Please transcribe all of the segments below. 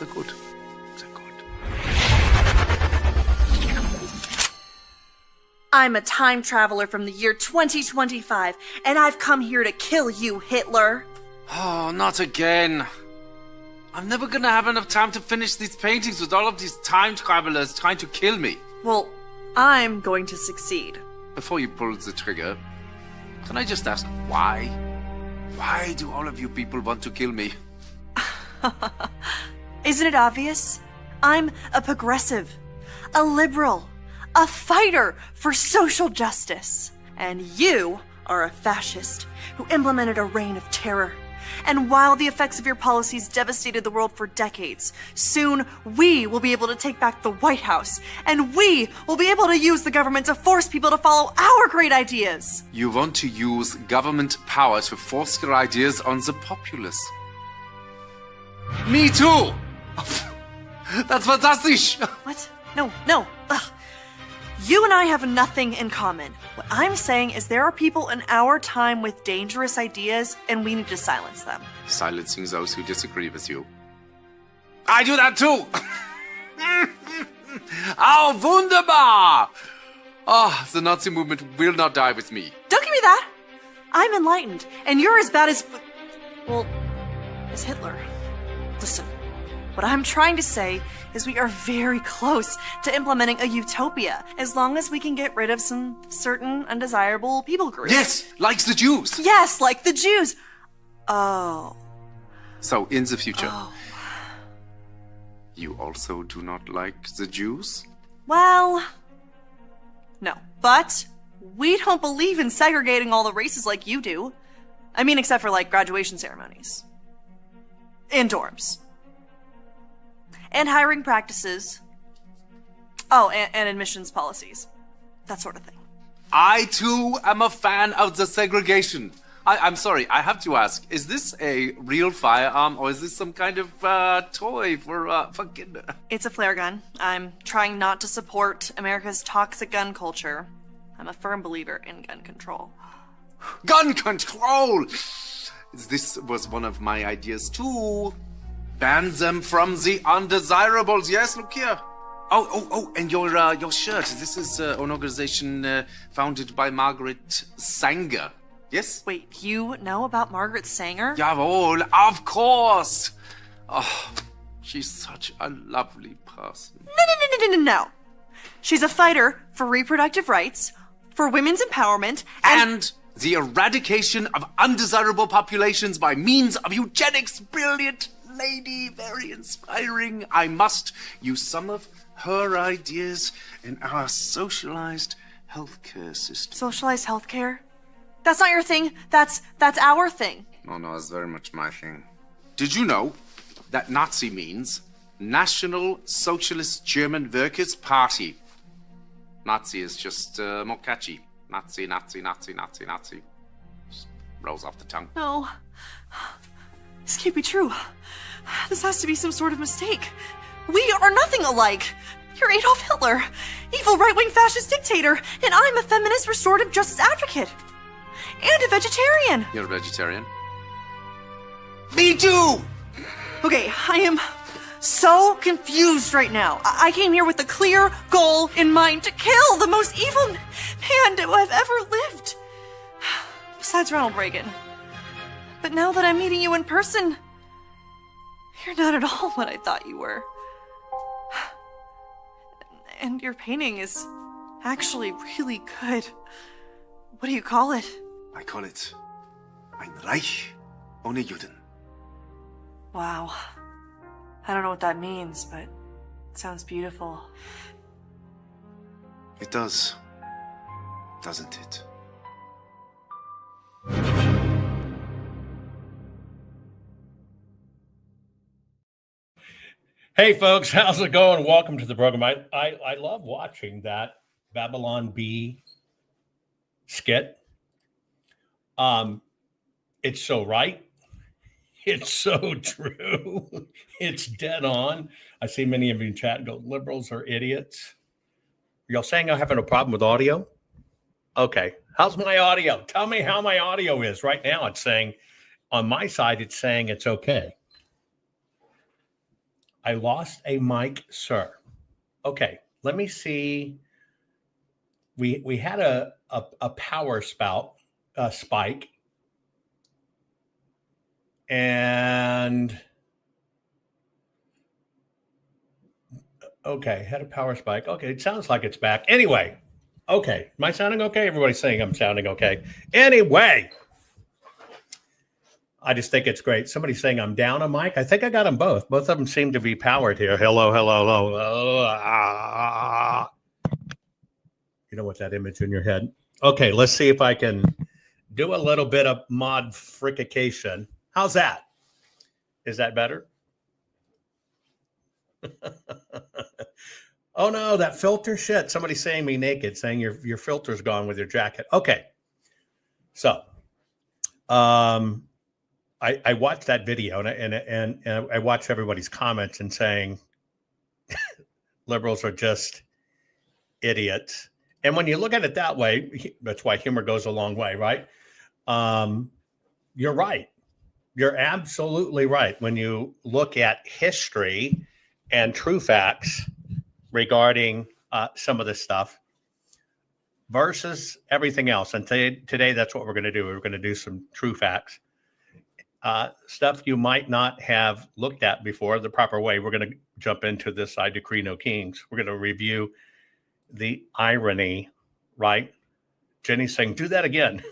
They're good. They're good. I'm a time traveler from the year 2025, and I've come here to kill you, Hitler. Oh, not again. I'm never gonna have enough time to finish these paintings with all of these time travelers trying to kill me. Well, I'm going to succeed. Before you pull the trigger, can I just ask why? Why do all of you people want to kill me? Isn't it obvious? I'm a progressive, a liberal, a fighter for social justice. And you are a fascist who implemented a reign of terror. And while the effects of your policies devastated the world for decades, soon we will be able to take back the White House, and we will be able to use the government to force people to follow our great ideas. You want to use government power to force your ideas on the populace. Me too! That's fantastic! What? No. Ugh. You and I have nothing in common. What I'm saying is there are people in our time with dangerous ideas, and we need to silence them. Silencing those who disagree with you. I do that too! Oh, wunderbar! Oh, the Nazi movement will not die with me. Don't give me that! I'm enlightened, and you're as bad as... well, as Hitler. Listen, what I'm trying to say is we are very close to implementing a utopia, as long as we can get rid of some certain undesirable people groups. Yes, like the Jews. Yes, like the Jews. Oh. So, in the future, you also do not like the Jews? Well, no. But we don't believe in segregating all the races like you do. I mean, except for, like, graduation ceremonies. And dorms. And hiring practices. Oh, and admissions policies. That sort of thing. I, too, am a fan of the segregation. I'm sorry, I have to ask, is this a real firearm, or is this some kind of toy for kids? It's a flare gun. I'm trying not to support America's toxic gun culture. I'm a firm believer in gun control. Gun control! This was one of my ideas, too. Ban them from the undesirables. Yes, look here. Oh, and your shirt. This is an organization founded by Margaret Sanger. Yes? Wait, you know about Margaret Sanger? Jawohl, of course. Oh, she's such a lovely person. No. She's a fighter for reproductive rights, for women's empowerment, and the eradication of undesirable populations by means of eugenics. Brilliant lady, very inspiring. I must use some of her ideas in our socialized healthcare system. Socialized healthcare? That's not your thing. That's our thing. No, it's very much my thing. Did you know that Nazi means National Socialist German Workers' Party? Nazi is just more catchy. Nazi. Just rolls off the tongue. No. This can't be true. This has to be some sort of mistake. We are nothing alike. You're Adolf Hitler, evil right-wing fascist dictator, and I'm a feminist restorative justice advocate. And a vegetarian. You're a vegetarian? Me too! Okay, I am so confused right now. I came here with a clear goal in mind to kill the most evil man who I've ever lived. Besides Ronald Reagan. But now that I'm meeting you in person, you're not at all what I thought you were. And your painting is actually really good. What do you call it? I call it Ein Reich ohne Juden. Wow. I don't know what that means, but it sounds beautiful. It does, doesn't it? Hey folks, how's it going? Welcome to the program. I love watching that Babylon Bee skit. It's so right. It's so true. It's dead on. I see many of you in chat go, liberals are idiots. Are y'all saying I'm having a problem with audio? Okay. How's my audio? Tell me how my audio is. Right now it's saying, on my side, it's saying it's okay. I lost a mic, sir. Okay, let me see. We had a power spike, and okay, had a power spike. Okay, it sounds like it's back. Anyway, okay, am I sounding okay? Everybody's saying I'm sounding okay. Anyway, I just think it's great. Somebody's saying I'm down a mic. I think I got them both. Both of them seem to be powered here. Hello, hello, hello. You know what, that image in your head? Okay, let's see if I can do a little bit of modification. How's that? Is that better? Oh no, that filter shit. Somebody's saying me naked, saying your filter's gone with your jacket. Okay. So I watched that video and I watched everybody's comments and saying liberals are just idiots. And when you look at it that way, that's why humor goes a long way, right? You're right. You're absolutely right. When you look at history and true facts regarding some of this stuff versus everything else. And today that's what we're going to do. We're going to do some true facts. Stuff you might not have looked at before the proper way. We're going to jump into this I Decree No Kings. We're going to review the irony, right? Jenny's saying, do that again.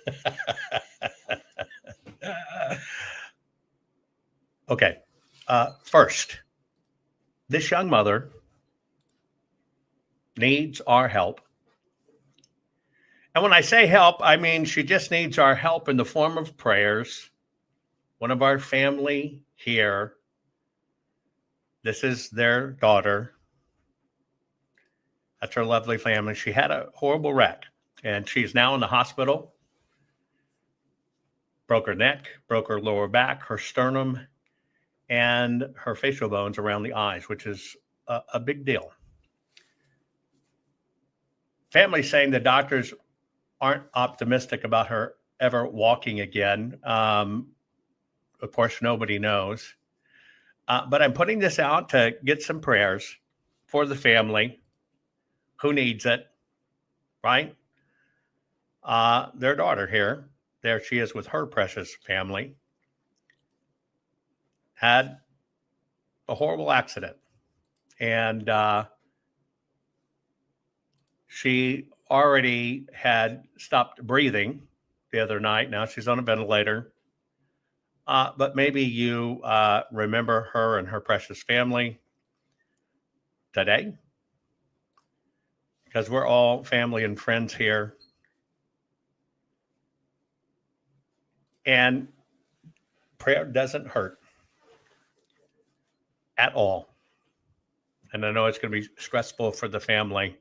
Okay. First, this young mother needs our help. And when I say help, I mean she just needs our help in the form of prayers. One of our family here, this is their daughter. That's her lovely family. She had a horrible wreck, and she's now in the hospital. Broke her neck, broke her lower back, her sternum, and her facial bones around the eyes, which is a big deal. Family's saying the doctors aren't optimistic about her ever walking again. Of course, nobody knows. But I'm putting this out to get some prayers for the family. Who needs it, right? Their daughter here, there she is with her precious family, had a horrible accident. And she already had stopped breathing the other night. Now she's on a ventilator. But maybe you remember her and her precious family today, because we're all family and friends here. And prayer doesn't hurt at all. And I know it's going to be stressful for the family,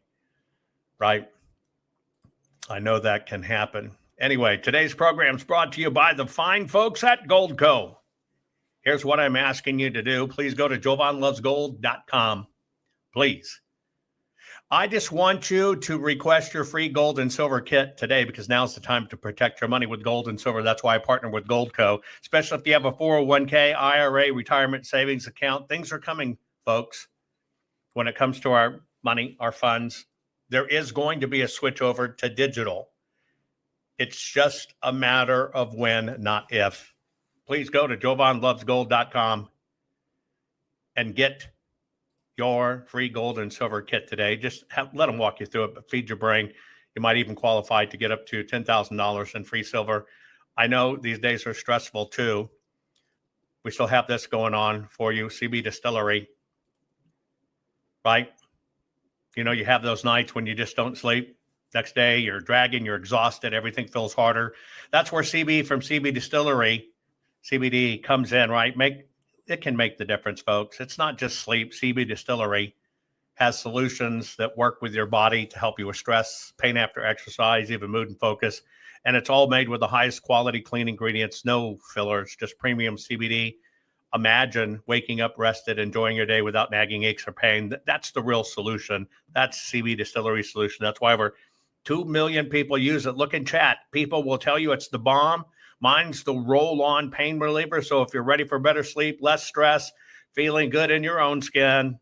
right? I know that can happen. Anyway, today's program is brought to you by the fine folks at Goldco. Here's what I'm asking you to do. Please go to JovanLovesGold.com. Please. I just want you to request your free gold and silver kit today, because now's the time to protect your money with gold and silver. That's why I partner with Goldco, especially if you have a 401k, IRA, retirement savings account. Things are coming, folks. When it comes to our money, our funds, there is going to be a switch over to digital. It's just a matter of when, not if. Please go to JovanLovesGold.com and get your free gold and silver kit today. Just let them walk you through it, but feed your brain. You might even qualify to get up to $10,000 in free silver. I know these days are stressful too. We still have this going on for you, CB Distillery, right? You know, you have those nights when you just don't sleep. Next day, you're dragging, you're exhausted, everything feels harder. That's where CB from CB Distillery, CBD, comes in, right? It can make the difference, folks. It's not just sleep. CB Distillery has solutions that work with your body to help you with stress, pain after exercise, even mood and focus. And it's all made with the highest quality clean ingredients, no fillers, just premium CBD. Imagine waking up rested, enjoying your day without nagging aches or pain. That's the real solution. That's CB Distillery solution. That's why over 2 million people use it. Look in chat. People will tell you it's the bomb. Mine's the roll-on pain reliever. So if you're ready for better sleep, less stress, feeling good in your own skin,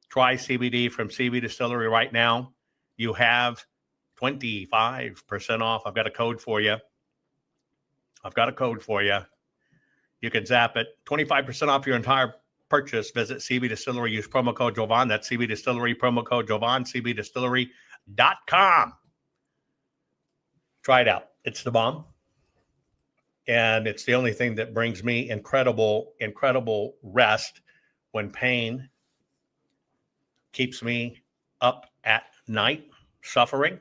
try CBD from CB Distillery right now. You have 25% off. I've got a code for you. You can zap it. 25% off your entire purchase. Visit CB Distillery. Use promo code Jovan. That's CB Distillery, promo code Jovan, cbdistillery.com. Try it out. It's the bomb. And it's the only thing that brings me incredible rest when pain keeps me up at night, suffering.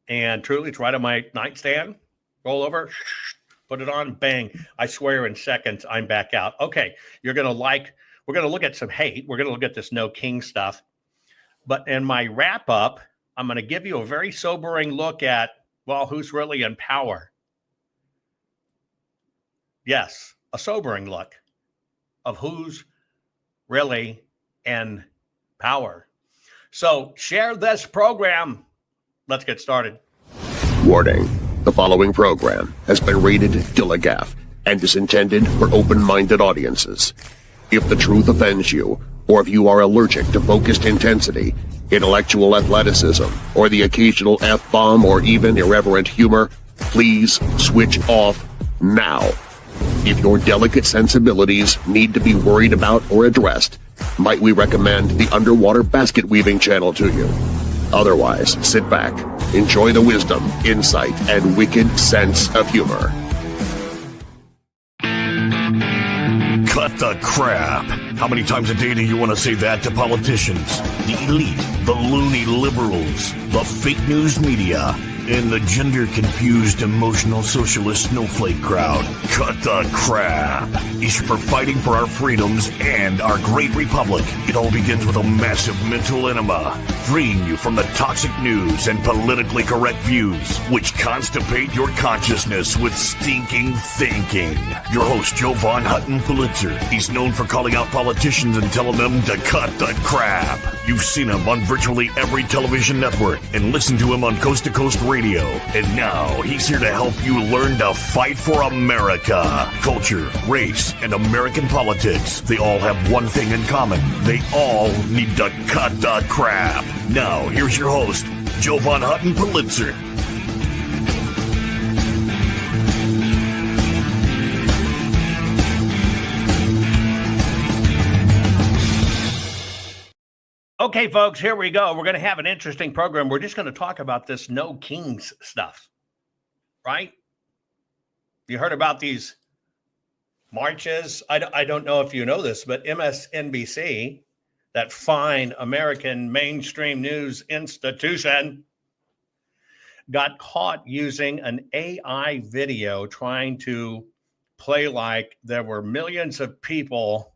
And truly, it's right on my nightstand. Roll over, put it on, bang. I swear in seconds, I'm back out. Okay, we're going to look at some hate. We're going to look at this no king stuff. But in my wrap up, I'm going to give you a very sobering look at, well, who's really in power. Yes, a sobering look of who's really in power. So share this program. Let's get started. Warning. The following program has been rated Dilligaff and is intended for open-minded audiences. If the truth offends you, or if you are allergic to focused intensity, intellectual athleticism, or the occasional F-bomb or even irreverent humor, please switch off now. If your delicate sensibilities need to be worried about or addressed, might we recommend the Underwater Basket Weaving channel to you? Otherwise, sit back, enjoy the wisdom, insight, and wicked sense of humor. Cut the crap. How many times a day do you want to say that to politicians, the elite, the loony liberals, the fake news media, and the gender-confused, emotional socialist snowflake crowd? Cut the crap. Issue for fighting for our freedoms and our great republic. It all begins with a massive mental enema, freeing you from the toxic news and politically correct views, which constipate your consciousness with stinking thinking. Your host, JovanHuttonPulitzer. He's known for calling out politicians and telling them to cut the crap. You've seen him on virtually every television network and listened to him on Coast to Coast Radio. And now he's here to help you learn to fight for America. Culture, race, and American politics. They all have one thing in common. They all need to cut the crap. Now, here's your host, JovanHuttonPulitzer. Okay, folks, here we go. We're going to have an interesting program. We're just going to talk about this no kings stuff, right? You heard about these marches? I don't know if you know this, but MSNBC, that fine American mainstream news institution, got caught using an AI video trying to play like there were millions of people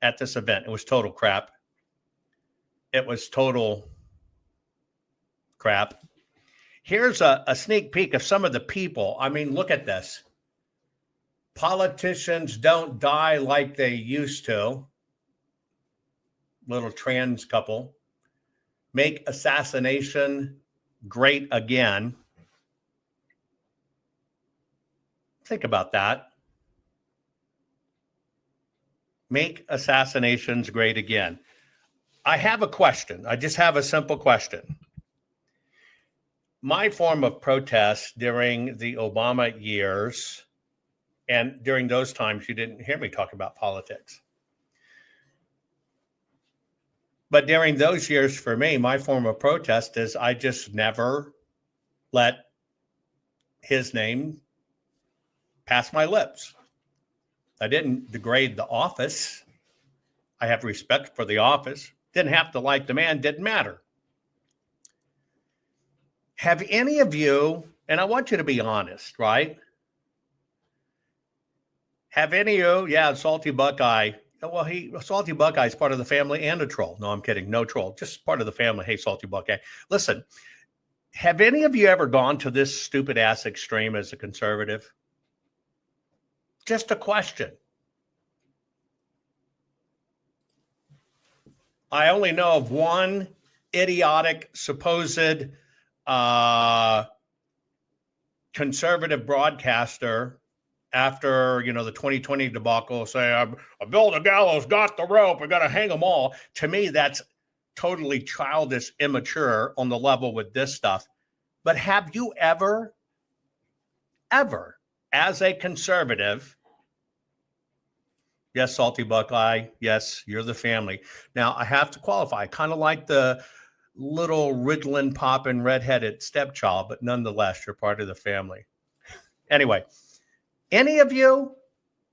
at this event. It was total crap. Here's a sneak peek of some of the people. I mean, look at this. Politicians don't die like they used to. Little trans couple. Make assassination great again. Think about that. Make assassinations great again. I have a question. I just have a simple question. My form of protest during the Obama years, and during those times, you didn't hear me talk about politics. But during those years, for me, my form of protest is I just never let his name pass my lips. I didn't degrade the office. I have respect for the office. Didn't have to like the man, didn't matter. Have any of you, and I want you to be honest, right? Have any of you, Salty Buckeye. Well, Salty Buckeye is part of the family and a troll. No, I'm kidding. No troll, just part of the family. Hey, Salty Buckeye. Listen, have any of you ever gone to this stupid ass extreme as a conservative? Just a question. I only know of one idiotic, supposed conservative broadcaster after, the 2020 debacle, say, I built a gallows, got the rope, I got to hang them all. To me, that's totally childish, immature on the level with this stuff. But have you ever, as a conservative, yes, Salty Buckeye, yes, you're the family. Now, I have to qualify, kind of like the little Ritalin popping redheaded stepchild, but nonetheless, you're part of the family. Anyway, any of you,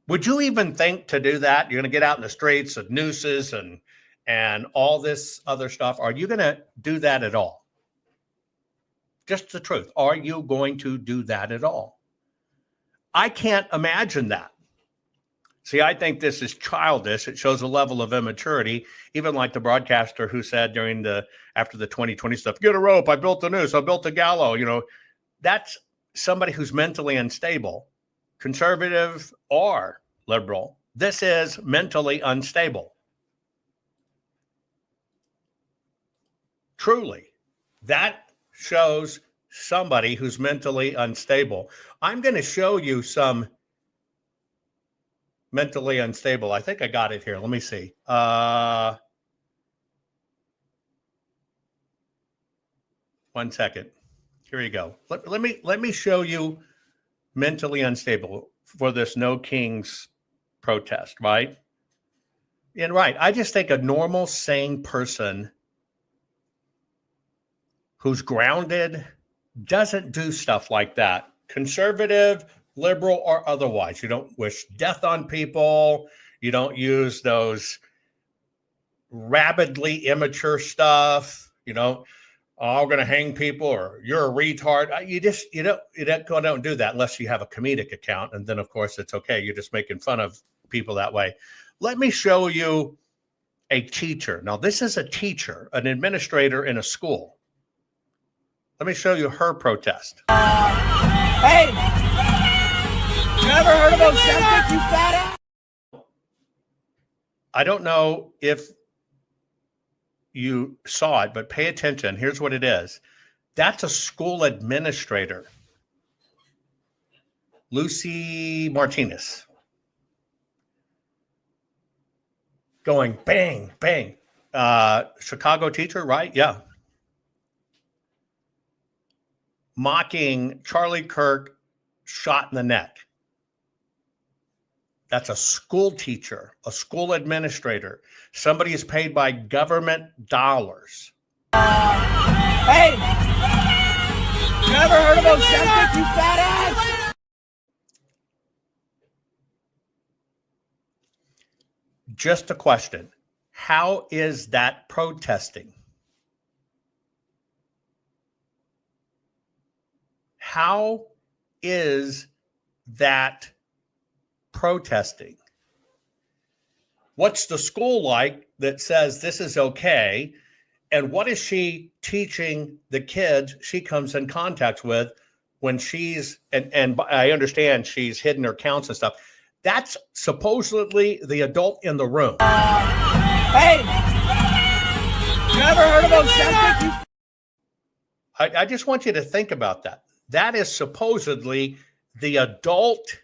would you even think to do that? You're going to get out in the streets with nooses and all this other stuff. Are you going to do that at all? Just the truth. Are you going to do that at all? I can't imagine that. See, I think this is childish. It shows a level of immaturity, even like the broadcaster who said after the 2020 stuff, get a rope, I built a noose, I built a gallows. That's somebody who's mentally unstable, conservative or liberal. This is mentally unstable. Truly, that shows somebody who's mentally unstable. I'm going to show you some mentally unstable. I think I got it here. Let me see. One second. Here you go. Let me show you mentally unstable for this No Kings protest, right? And right, I just think a normal, sane person who's grounded doesn't do stuff like that. Conservative, liberal, or otherwise. You don't wish death on people. You don't use those rabidly immature stuff. Oh, I'm going to hang people, or you're a retard. You don't do that unless you have a comedic account. And then, of course, it's okay. You're just making fun of people that way. Let me show you a teacher. Now, this is a teacher, an administrator in a school. Let me show you her protest. Hey! You ever heard of Ozempic, you fat ass? I don't know if you saw it, but pay attention. Here's what it is. That's a school administrator, Lucy Martinez, going bang, bang. Chicago teacher, right? Yeah. Mocking Charlie Kirk, shot in the neck. That's a school teacher, a school administrator. Somebody is paid by government dollars. Hey! You ever heard of Ozempic, you fat ass? Just a question. How is that protesting? How is that protesting? What's the school like that says this is okay? And what is she teaching the kids she comes in contact with when she's, and I understand she's hidden her counts and stuff. That's supposedly the adult in the room. Hey! You ever heard of Ozempic? I just want you to think about that. That is supposedly the adult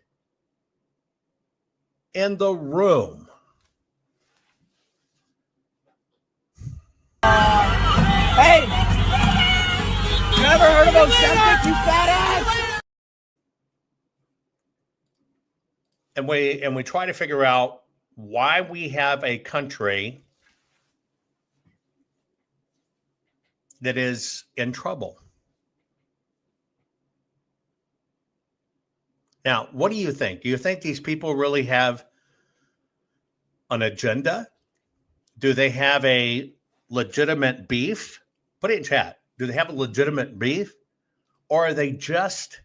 in the room. Hey! You ever heard of Ozempic, you fat ass? And we try to figure out why we have a country that is in trouble. Now, what do you think? Do you think these people really have an agenda? Do they have a legitimate beef? Put it in chat. Do they have a legitimate beef? Or are they just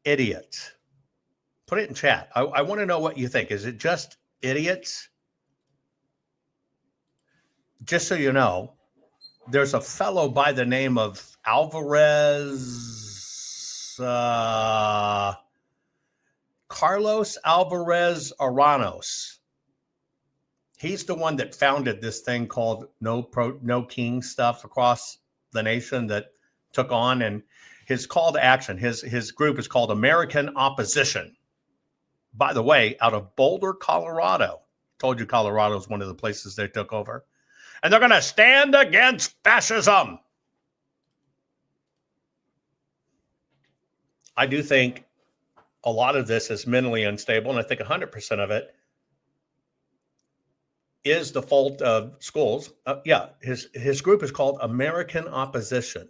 idiots? Put it in chat. I want to know what you think. Is it just idiots? Just so you know, there's a fellow by the name of Alvarez, Carlos Alvarez Aranos. He's the one that founded this thing called No King stuff across the nation that took on, and his call to action, his group is called American Opposition. By the way, out of Boulder, Colorado. Told you Colorado is one of the places they took over. And they're going to stand against fascism. I do think a lot of this is mentally unstable, and I think 100% of it is the fault of schools. His group is called American Opposition.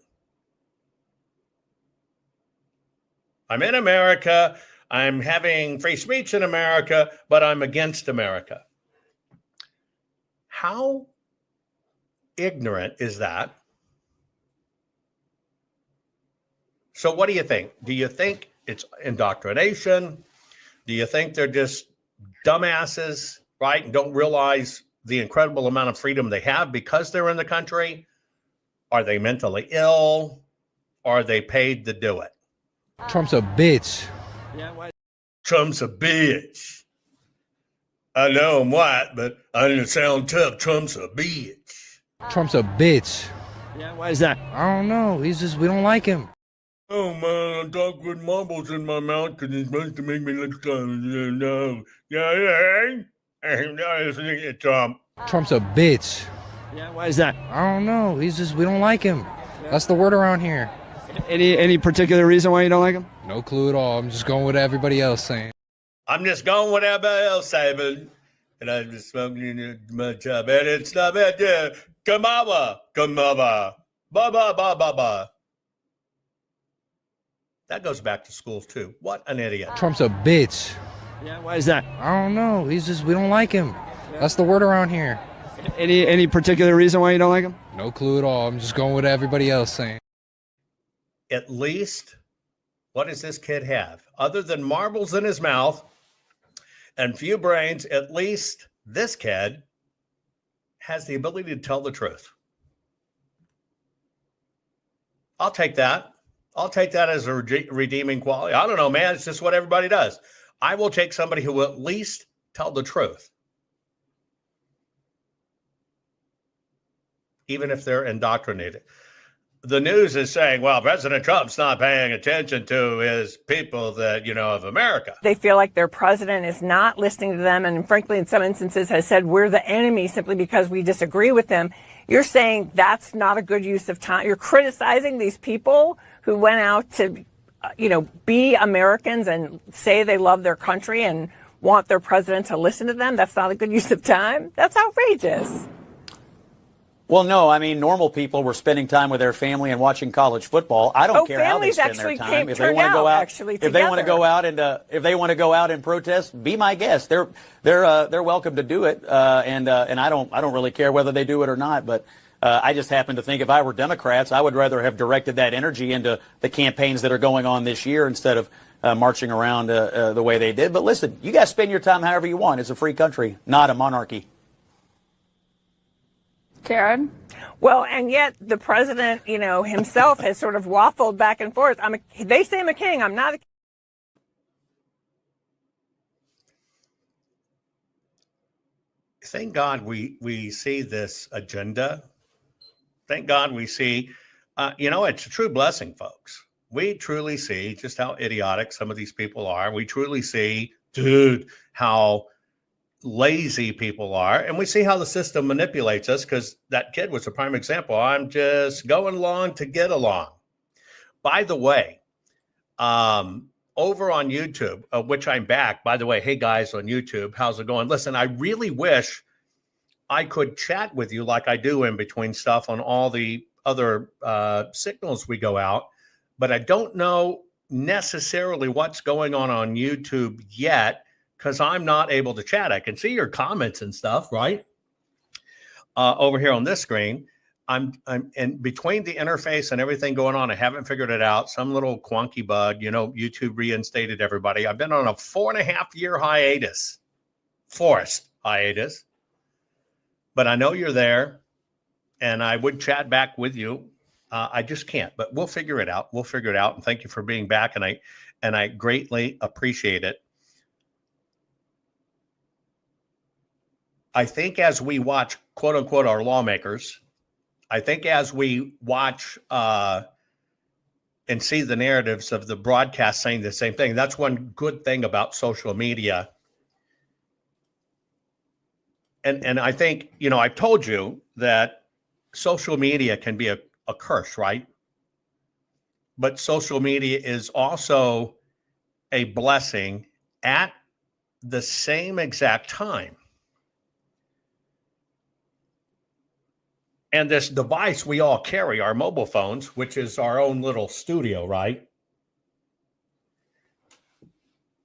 I'm in America. I'm having free speech in America, but I'm against America. How ignorant is that? So what do you think? Do you think it's indoctrination? Do you think they're just dumbasses, right? And don't realize the incredible amount of freedom they have because they're in the country? Are they mentally ill? Are they paid to do it? Trump's a bitch. Trump's a bitch. I know I'm white, but I didn't sound tough. Trump's a bitch. Trump's a bitch. Yeah, why is that? I don't know. We don't like him. Oh man, I talk with marbles in my mouth because it's supposed to make me look no. Trump. Trump's a bitch. Yeah, why is that? I don't know. We don't like him. That's the word around here. Any particular reason why you don't like him? No clue at all. I'm just going with everybody else saying. I'm just going with everybody else saying, and I'm just smoking my job, and it's not bad. Yeah, come over, ba ba ba ba ba. That goes back to schools too. What an idiot! Trump's a bitch. Yeah, why is that? I don't know. We don't like him. That's the word around here. Any particular reason why you don't like him? No clue at all. I'm just going with everybody else saying. At least, what does this kid have? Other than marbles in his mouth and few brains, at least this kid has the ability to tell the truth. I'll take that. I'll take that as a redeeming quality. I don't know, man. It's just what everybody does. I will take somebody who will at least tell the truth, even if they're indoctrinated. The news is saying, well, President Trump's not paying attention to his people that, of America. They feel like their president is not listening to them. And frankly, in some instances has said we're the enemy simply because we disagree with them. You're saying that's not a good use of time. You're criticizing these people who went out to, be Americans and say they love their country and want their president to listen to them. That's not a good use of time. That's outrageous. Well, no, I mean, normal people were spending time with their family and watching college football. I don't care how they spend their time. If they want to go out, if they want to go out and protest, be my guest. They're welcome to do it, and I don't really care whether they do it or not. But I just happen to think if I were Democrats, I would rather have directed that energy into the campaigns that are going on this year instead of marching around the way they did. But listen, you guys spend your time however you want. It's a free country, not a monarchy. Karen? Well, and yet the president, himself has sort of waffled back and forth. They say I'm a king. I'm not a king. Thank God we see this agenda. Thank God we see, it's a true blessing, folks. We truly see just how idiotic some of these people are. We truly see, how lazy people are, and we see how the system manipulates us, because that kid was a prime example. I'm just going along to get along. By the way, over on YouTube, which I'm back, by the way, hey guys on YouTube, how's it going? Listen, I really wish I could chat with you like I do in between stuff on all the other signals we go out, but I don't know necessarily what's going on YouTube yet, because I'm not able to chat. I can see your comments and stuff, right? Over here on this screen. I'm in between the interface and everything going on. I haven't figured it out. Some little quonky bug, YouTube reinstated everybody. I've been on a 4.5-year hiatus, forced hiatus, but I know you're there and I would chat back with you. I just can't, but we'll figure it out. We'll figure it out. And thank you for being back. And I greatly appreciate it. I think as we watch, quote unquote, our lawmakers, I think as we watch and see the narratives of the broadcast saying the same thing. That's one good thing about social media. And I think, I've told you that social media can be a curse, right? But social media is also a blessing at the same exact time. And this device we all carry, our mobile phones, which is our own little studio, right?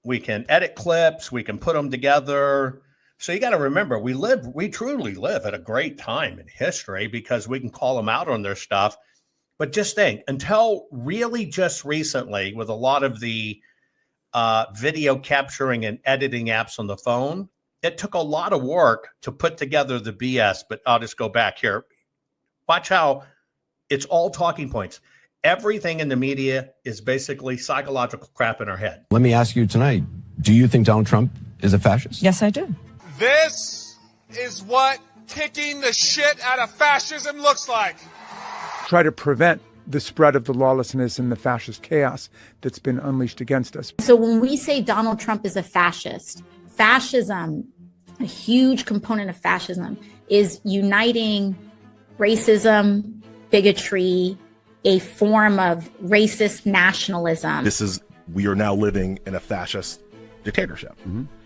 We can edit clips, we can put them together. So you got to remember, we truly live at a great time in history because we can call them out on their stuff. But just think, until really just recently, with a lot of the video capturing and editing apps on the phone, it took a lot of work to put together the BS. But I'll just go back here. Watch how it's all talking points. Everything in the media is basically psychological crap in our head. Let me ask you tonight, do you think Donald Trump is a fascist? Yes, I do. This is what kicking the shit out of fascism looks like. Try to prevent the spread of the lawlessness and the fascist chaos that's been unleashed against us. So when we say Donald Trump is a fascist, fascism, a huge component of fascism, is uniting racism, bigotry, a form of racist nationalism. We are now living in a fascist dictatorship.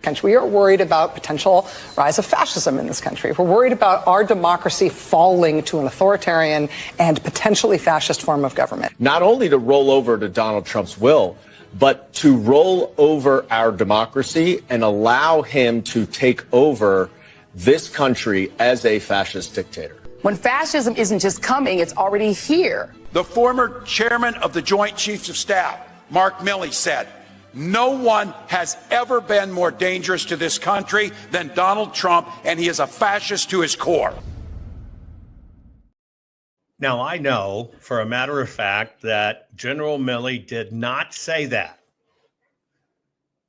Country. We are worried about potential rise of fascism in this country. We're worried about our democracy falling to an authoritarian and potentially fascist form of government. Not only to roll over to Donald Trump's will, but to roll over our democracy and allow him to take over this country as a fascist dictator. When fascism isn't just coming, it's already here. The former chairman of the Joint Chiefs of Staff, Mark Milley, said, "No one has ever been more dangerous to this country than Donald Trump, and he is a fascist to his core." Now, I know for a matter of fact that General Milley did not say that.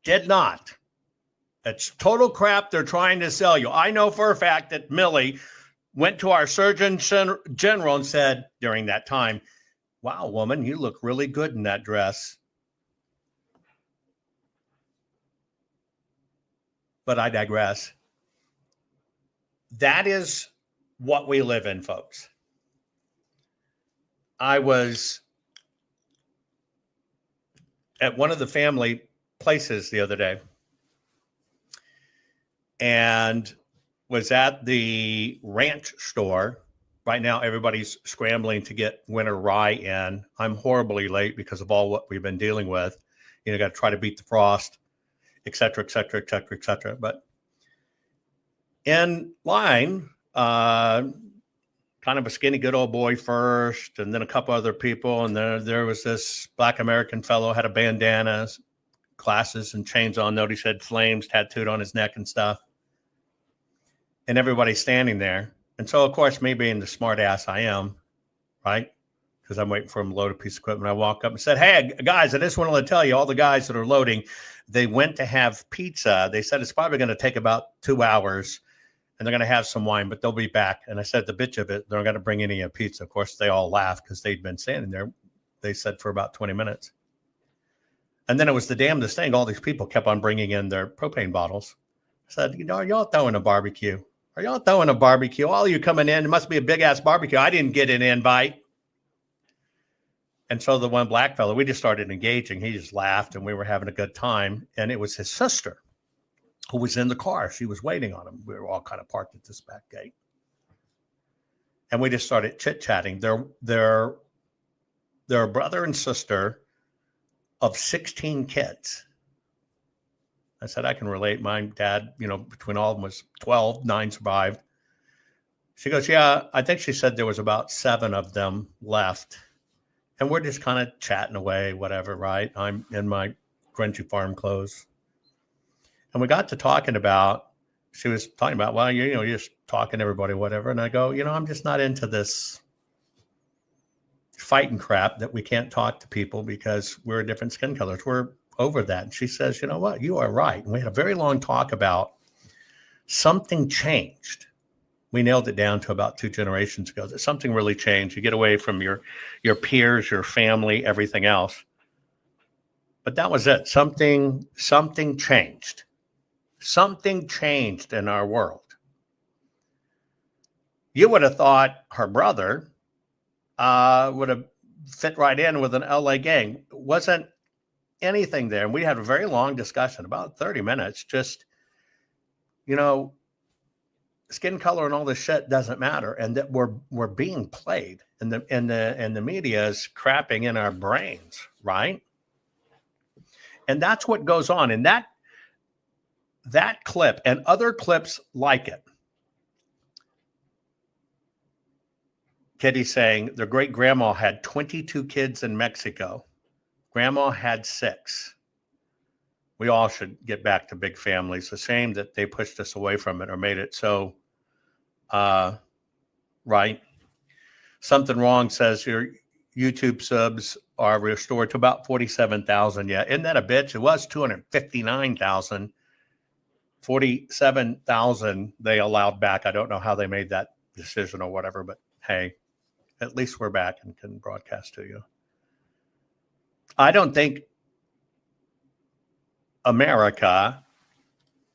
Did not. It's total crap they're trying to sell you. I know for a fact that Milley went to our Surgeon General and said during that time, "Wow, woman, you look really good in that dress." But I digress. That is what we live in, folks. I was at one of the family places the other day and was at the ranch store. Right now, everybody's scrambling to get winter rye in. I'm horribly late because of all what we've been dealing with. Got to try to beat the frost, et cetera, et cetera, et cetera, et cetera. But in line, kind of a skinny good old boy first, and then a couple other people. And there was this Black American fellow, had a bandana, glasses and chains on. Notice he had flames tattooed on his neck and stuff. And everybody's standing there. And so, of course, me being the smart ass I am, right? Because I'm waiting for him to load a piece of equipment. I walk up and said, "Hey, guys, I just wanted to tell you, all the guys that are loading, they went to have pizza. They said it's probably going to take about 2 hours, and they're going to have some wine, but they'll be back." And I said, the bitch of it, they're going to bring any pizza. Of course, they all laughed because they'd been standing there, they said, for about 20 minutes. And then it was the damnedest thing. All these people kept on bringing in their propane bottles. I said, are y'all throwing a barbecue? Are y'all throwing a barbecue? All of you coming in, it must be a big-ass barbecue. I didn't get an invite. And so the one black fellow, we just started engaging. He just laughed, and we were having a good time. And it was his sister who was in the car. She was waiting on him. We were all kind of parked at this back gate. And we just started chit-chatting. They're a brother and sister of 16 kids. I said, I can relate. My dad, between all of them was 12, 9 survived. She goes, yeah, I think she said there was about 7 of them left. And we're just kind of chatting away, whatever, right? I'm in my grungy farm clothes. And we got to talking about, she was talking about, well, you're just talking to everybody, whatever. And I go, I'm just not into this fighting crap that we can't talk to people because we're different skin colors. We're over that. And she says, you know what? You are right. And we had a very long talk about something changed We nailed it down to about 2 generations ago that something really changed. You get away from your peers, your family, everything else. But that was it. Something changed. Something changed in our world. You would have thought her brother would have fit right in with an LA gang. Wasn't anything there. And we had a very long discussion, about 30 minutes, just, skin color and all this shit doesn't matter. And that we're being played, and the media is crapping in our brains, right? And that's what goes on. And that clip and other clips like it. Kitty saying their great grandma had 22 kids in Mexico. Grandma had 6. We all should get back to big families. It's a shame that they pushed us away from it or made it so, right. Something Wrong says your YouTube subs are restored to about 47,000. Yeah, isn't that a bitch? It was 259,000. 47,000 they allowed back. I don't know how they made that decision or whatever, but hey, at least we're back and can broadcast to you. I don't think America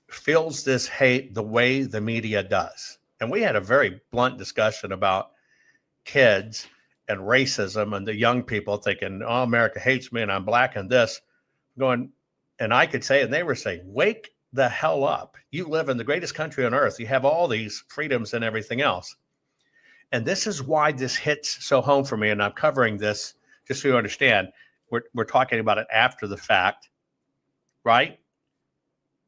feels this hate the way the media does. And we had a very blunt discussion about kids and racism and the young people thinking, oh, America hates me and I'm black and this. Going, and I could say, and they were saying, wake the hell up. You live in the greatest country on earth. You have all these freedoms and everything else. And this is why this hits so home for me. And I'm covering this just so you understand. We're talking about it after the fact, right?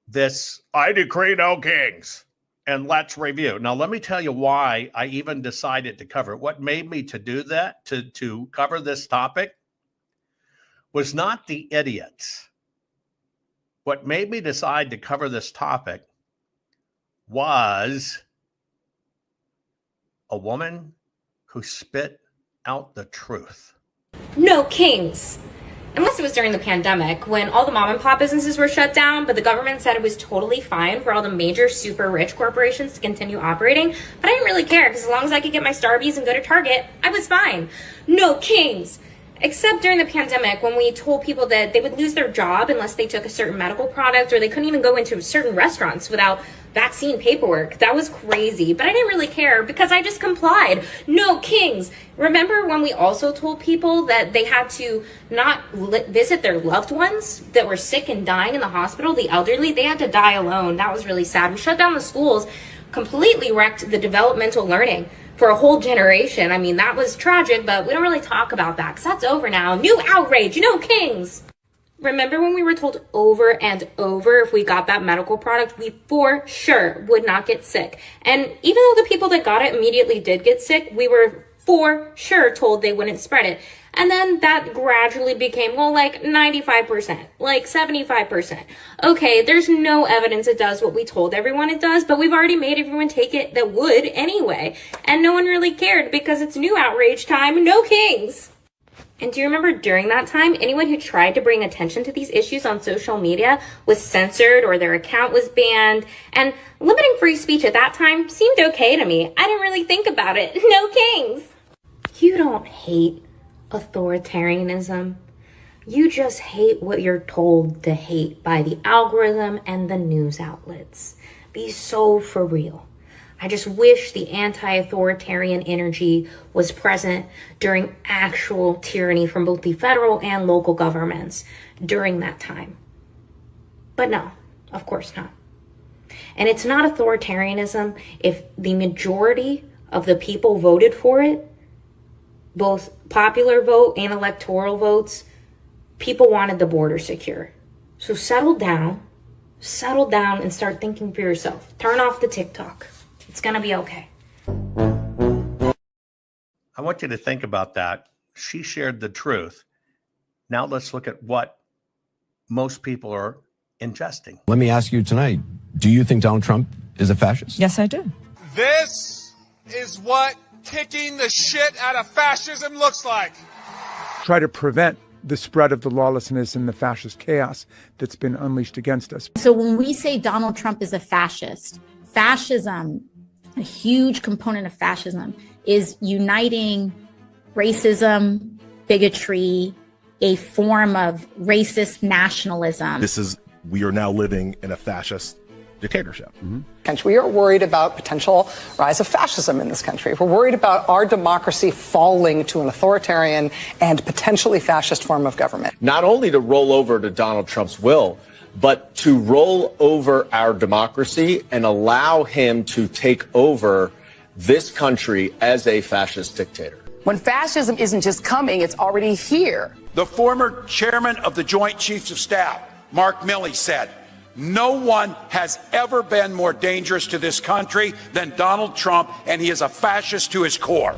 This, I decree no kings, and let's review. Now, let me tell you why I even decided to cover it. What made me to do that, to cover this topic, was not the idiots. What made me decide to cover this topic was a woman who spit out the truth. No kings. Unless it was during the pandemic when all the mom and pop businesses were shut down, but the government said it was totally fine for all the major super rich corporations to continue operating. But I didn't really care because as long as I could get my Starbucks and go to Target, I was fine. No kings. Except during the pandemic when we told people that they would lose their job unless they took a certain medical product, or they couldn't even go into certain restaurants without vaccine paperwork. That was crazy, but I didn't really care because I just complied. No kings. Remember when we also told people that they had to not visit their loved ones that were sick and dying in the hospital, the elderly, they had to die alone. That was really sad. We shut down the schools, completely wrecked the developmental learning for a whole generation. I mean, that was tragic, but we don't really talk about that because that's over now. New outrage, no kings. Remember when we were told over and over if we got that medical product, we for sure would not get sick. And even though the people that got it immediately did get sick, we were for sure told they wouldn't spread it. And then that gradually became, well, like 95%, like 75%. Okay, there's no evidence it does what we told everyone it does, but we've already made everyone take it that would anyway. And no one really cared because it's new outrage time, no kings. And do you remember during that time, anyone who tried to bring attention to these issues on social media was censored or their account was banned? And limiting free speech at that time seemed okay to me. I didn't really think about it. No kings. You don't hate authoritarianism. You just hate what you're told to hate by the algorithm and the news outlets. Be so for real. I just wish the anti-authoritarian energy was present during actual tyranny from both the federal and local governments during that time. But no, of course not. And it's not authoritarianism if the majority of the people voted for it, both popular vote and electoral votes, people wanted the border secure. So settle down and start thinking for yourself. Turn off the TikTok. It's going to be okay. I want you to think about that. She shared the truth. Now let's look at what most people are ingesting. Let me ask you tonight, do you think Donald Trump is a fascist? Yes, I do. This is what kicking the shit out of fascism looks like. Try to prevent the spread of the lawlessness and the fascist chaos that's been unleashed against us. So when we say Donald Trump is a fascist, fascism, a huge component of fascism is uniting racism, bigotry, a form of racist nationalism. We are now living in a fascist dictatorship. We are worried about potential rise of fascism in this country. We're worried about our democracy falling to an authoritarian and potentially fascist form of government. Not only to roll over to Donald Trump's will, but to roll over our democracy and allow him to take over this country as a fascist dictator. When fascism isn't just coming, it's already here. The former chairman of the Joint Chiefs of Staff, Mark Milley, said, "No one has ever been more dangerous to this country than Donald Trump, and he is a fascist to his core."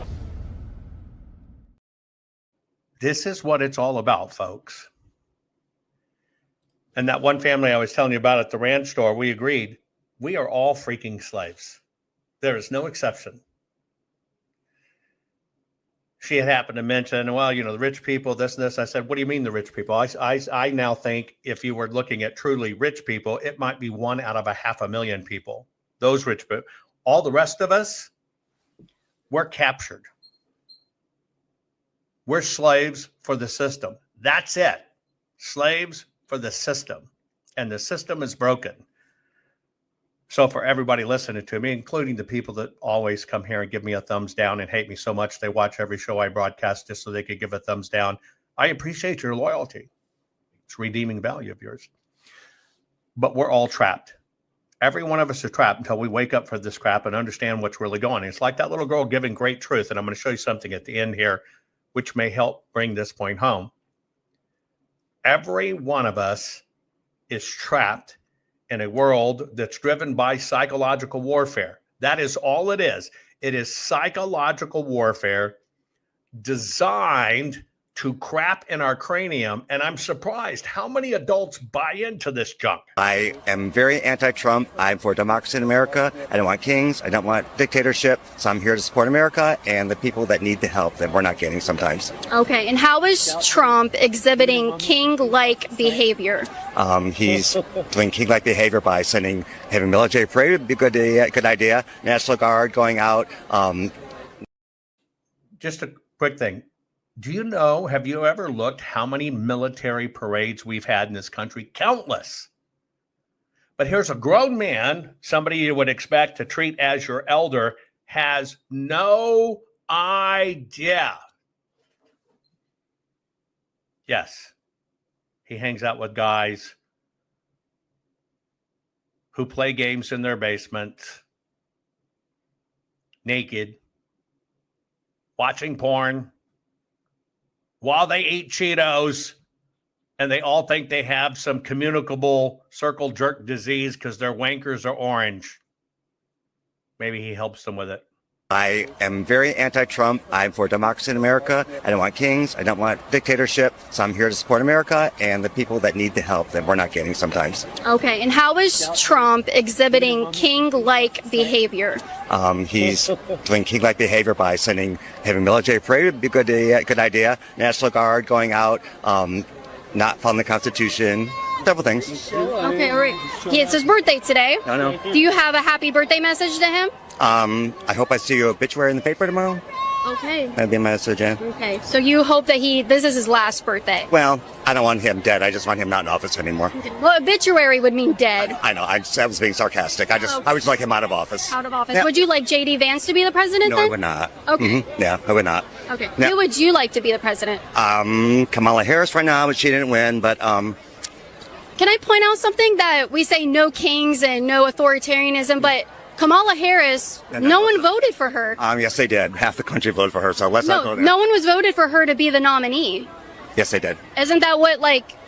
This is what it's all about, folks. And that one family I was telling you about at the ranch store, we agreed, we are all freaking slaves. There is no exception. She had happened to mention, well, the rich people, this and this. I said, what do you mean the rich people? I now think if you were looking at truly rich people, it might be 1 out of 500,000 people. Those rich people. All the rest of us, we're captured. We're slaves for the system. That's it. Slaves for the system. And the system is broken. So for everybody listening to me, including the people that always come here and give me a thumbs down and hate me so much they watch every show I broadcast just so they could give a thumbs down, I appreciate your loyalty. It's redeeming value of yours. But we're all trapped. Every one of us is trapped until we wake up for this crap and understand what's really going on. It's like that little girl giving great truth, and I'm going to show you something at the end here which may help bring this point home. Every one of us is trapped in a world that's driven by psychological warfare. That is all it is. It is psychological warfare designed to crap in our cranium. And I'm surprised how many adults buy into this junk. I am very anti-Trump. I'm for democracy in America. I don't want kings. I don't want dictatorship. So I'm here to support America and the people that need the help that we're not getting sometimes. Okay, and how is Trump exhibiting king-like behavior? He's doing king-like behavior by having military parade would be a good idea. National Guard going out. Just a quick thing. Do you know, have you ever looked how many military parades we've had in this country? Countless. But here's a grown man, somebody you would expect to treat as your elder, has no idea. Yes, he hangs out with guys who play games in their basement, naked, watching porn, while they eat Cheetos, and they all think they have some communicable circle jerk disease because their wankers are orange. Maybe he helps them with it. I am very anti-Trump. I'm for democracy in America. I don't want kings. I don't want dictatorship. So I'm here to support America and the people that need the help that we're not getting sometimes. Okay, and how is Trump exhibiting king-like behavior? He's doing king-like behavior by having military parade would be a good idea. National Guard going out, not following the Constitution. Several things. Okay, all right. It's his birthday today. I know. Do you have a happy birthday message to him? I hope I see your obituary in the paper tomorrow. Okay. That'd be my message, yeah. Okay, so you hope that this is his last birthday? Well, I don't want him dead. I just want him not in office anymore. Okay. Well, obituary would mean dead. I know. I was being sarcastic. I would just like him out of office. Out of office. Yeah. Would you like J.D. Vance to be the president No, then? I would not. Okay. Mm-hmm. Yeah, I would not. Okay. Yeah. Who would you like to be the president? Kamala Harris right now, but she didn't win, but Can I point out something that we say no kings and no authoritarianism, but Kamala Harris, no one voted for her. Yes, they did. Half the country voted for her, so let's not go there. No one was voted for her to be the nominee. Yes, they did. Isn't that what,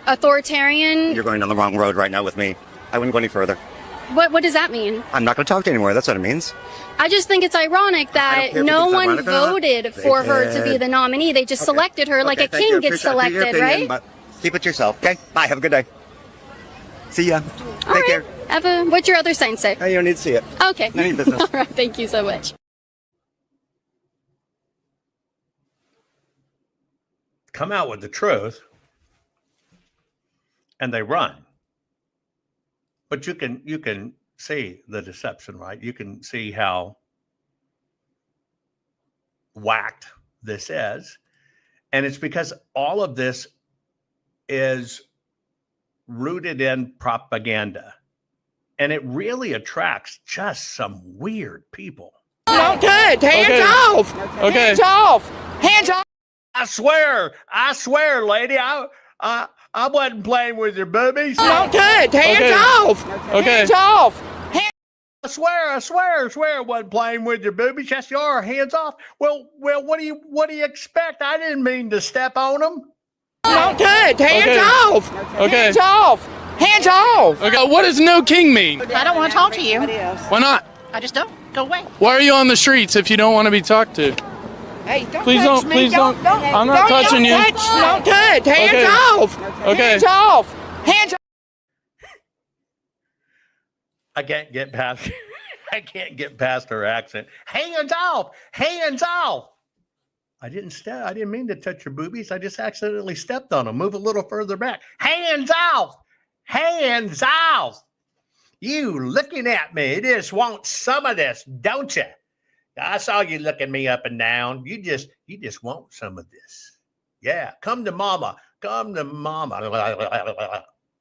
authoritarian? You're going down the wrong road right now with me. I wouldn't go any further. What does that mean? I'm not going to talk to you anymore. That's what it means. I just think it's ironic that no one voted for her to be the nominee. They just selected her like a king gets selected, right? But keep it to yourself, okay? Bye. Have a good day. See ya. Take care. What's your other sign say? You don't need to see it. Okay. None of your business. All right. Thank you so much. Come out with the truth, and they run. But you can see the deception, right? You can see how whacked this is. And it's because all of this is rooted in propaganda. And it really attracts just some weird people. Not good. Hands off. Okay. Hands off. Hands off. I swear, lady, I wasn't playing with your boobies. Not good. Hands off. Hands off. I swear, I wasn't playing with your boobies. Yes, you are. Hands off. Well, what do you expect? I didn't mean to step on them. Not good. Hands off. Hands off. Hands off. Okay. What does no king mean? I don't want to talk to you. Why not? I just don't. Go away. Why are you on the streets if you don't want to be talked to? Hey, don't Please touch don't. me. Please don't. I'm not Don't touching you. touch. Not good. Hands off. Okay. Hands off. Hands off. I can't get past her accent. Hands off. Hands off. I didn't mean to touch your boobies. I just accidentally stepped on them. Move a little further back. Hands off. Hands off. You looking at me. You just want some of this, don't you? I saw you looking me up and down. You just want some of this. Yeah. Come to mama. Come to mama.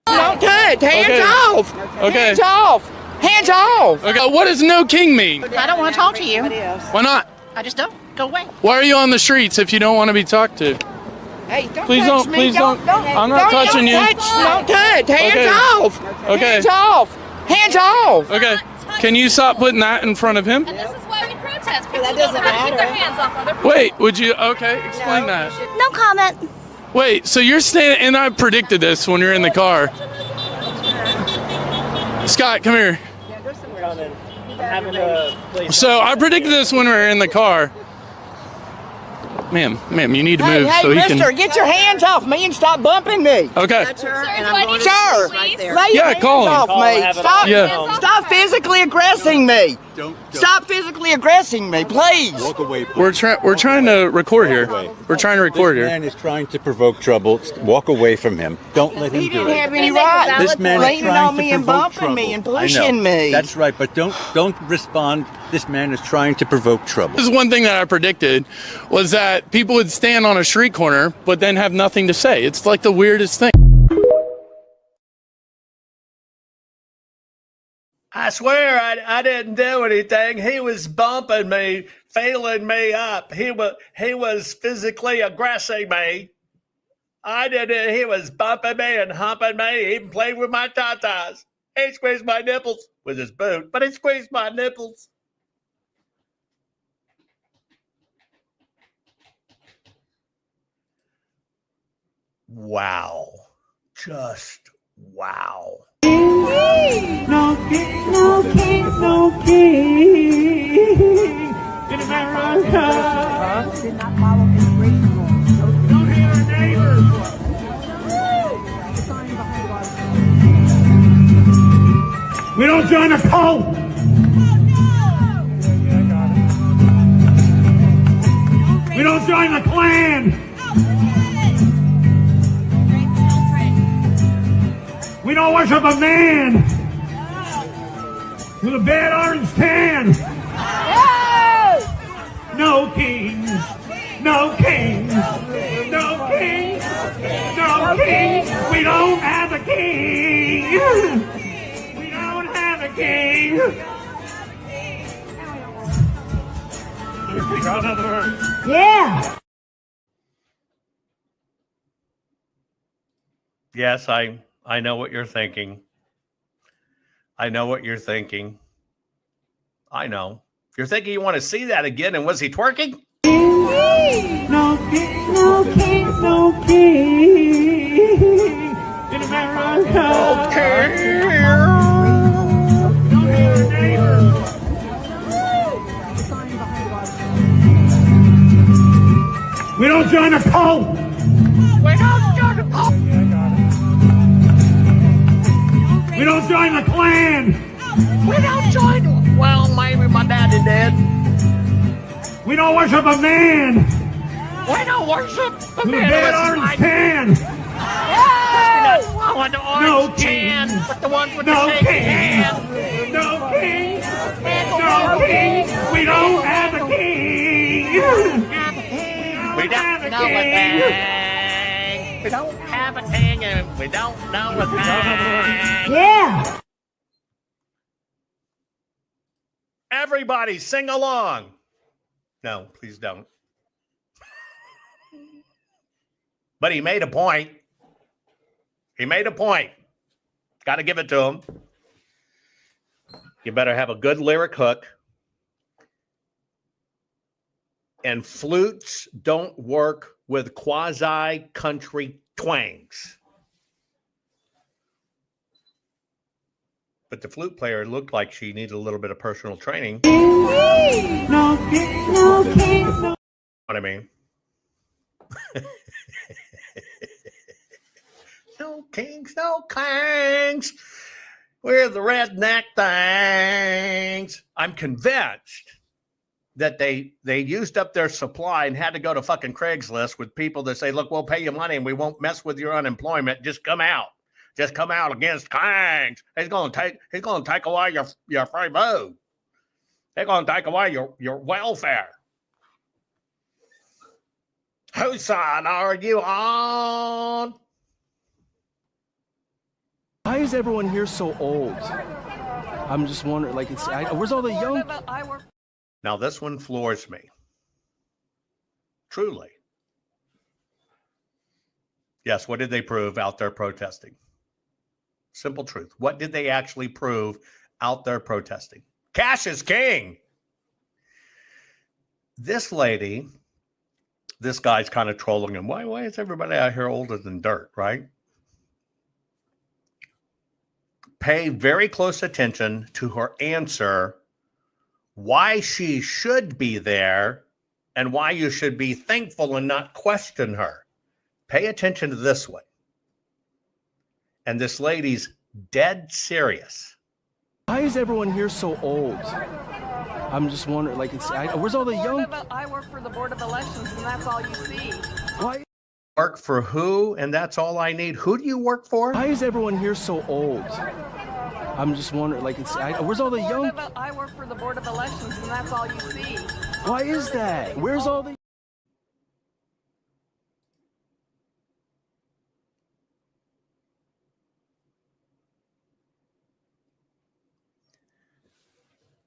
Not good. Hands off. Okay. Hands off. Hands off. Okay. What does no king mean? I don't want to talk to you. Why not? I just don't. Go away. Why are you on the streets if you don't want to be talked to? Hey, don't Please touch don't. me. Please don't. I'm not touching you. Touch. Not good. Hands off. Okay. Hands off. Hands off. Okay. Can you stop putting that in front of him? And this is why we protest. People don't know how to keep their hands off other people. Wait, would you? Okay, explain that. No comment. Wait, so you're standing, and I predicted this when you're in the car. Scott, come here. So I predicted this when we were in the car. Ma'am, you need to move so he can. Hey, mister, get your hands off me and stop bumping me. Okay. Sir, right lay your Yeah, hands call him. off me. Stop, Yeah. stop physically aggressing me. Stop physically aggressing me, please. Walk away. We're trying to record here. We're trying to record This here. man is trying to provoke trouble. Walk away from him. Don't let him He do didn't it. have any right. This man is leaning trying on me to and provoke bumping trouble. me and I know. pushing me. That's right, but don't respond. This man is trying to provoke trouble. This is one thing that I predicted was that people would stand on a street corner but then have nothing to say. It's like the weirdest thing. I swear I didn't do anything. He was bumping me, feeling me up. He was physically aggressing me. I didn't. He was bumping me and humping me, even playing with my tatas. He squeezed my nipples with his boot, but he squeezed my nipples. Wow. Just wow. No king, no king, no king in America. Did not follow immigration laws. Don't hit our neighbors. We don't join a cult. We don't join the Klan. We don't worship a man with a bad orange tan. No kings, no kings, no kings, no kings. We don't have a king. We don't have a king. Yeah. Yes, I know what you're thinking. I know what you're thinking. I know. You're thinking you want to see that again, and was he twerking? No king, no king, no king in America. We don't join a cult. We don't join a cult. We don't join the Klan. We don't join. Well, maybe my daddy did. We don't worship a man. We don't worship a man. Bad orange tan. I want the orange tan, but the ones with the shaky hand. No king. No king. We don't have a king. know a thing. We don't have a thing and we don't know a thing. Yeah. Everybody sing along. No, please don't. But he made a point. He made a point. Got to give it to him. You better have a good lyric hook. And flutes don't work with quasi-country twangs. But the flute player looked like she needed a little bit of personal training. No king, no king, no. What I mean? No kings, no clangs. We're the redneck things. I'm convinced that they used up their supply and had to go to fucking Craigslist with people that say, look, we'll pay you money and we won't mess with your unemployment. Just come out. Just come out against clangs. He's gonna take away your free food. They're gonna take away your welfare. Whose side are you on? Why is everyone here so old? I'm just wondering, like, where's all the young? Now, this one floors me. Truly. Yes, what did they prove out there protesting? Simple truth. What did they actually prove out there protesting? Cash is king. This lady, this guy's kind of trolling him. Why is everybody out here older than dirt, right? Pay very close attention to her answer, why she should be there and why you should be thankful and not question her. Pay attention to this one. And this lady's dead serious. Why is everyone here so old? I'm just wondering, like, where's all the young? I work for the Board of Elections, and that's all you see. Why? Work for who? And that's all I need. Who do you work for? Why is everyone here so old? I'm just wondering, like, where's all the young? I work for the Board of Elections, and that's all you see. Why is that? Where's all the?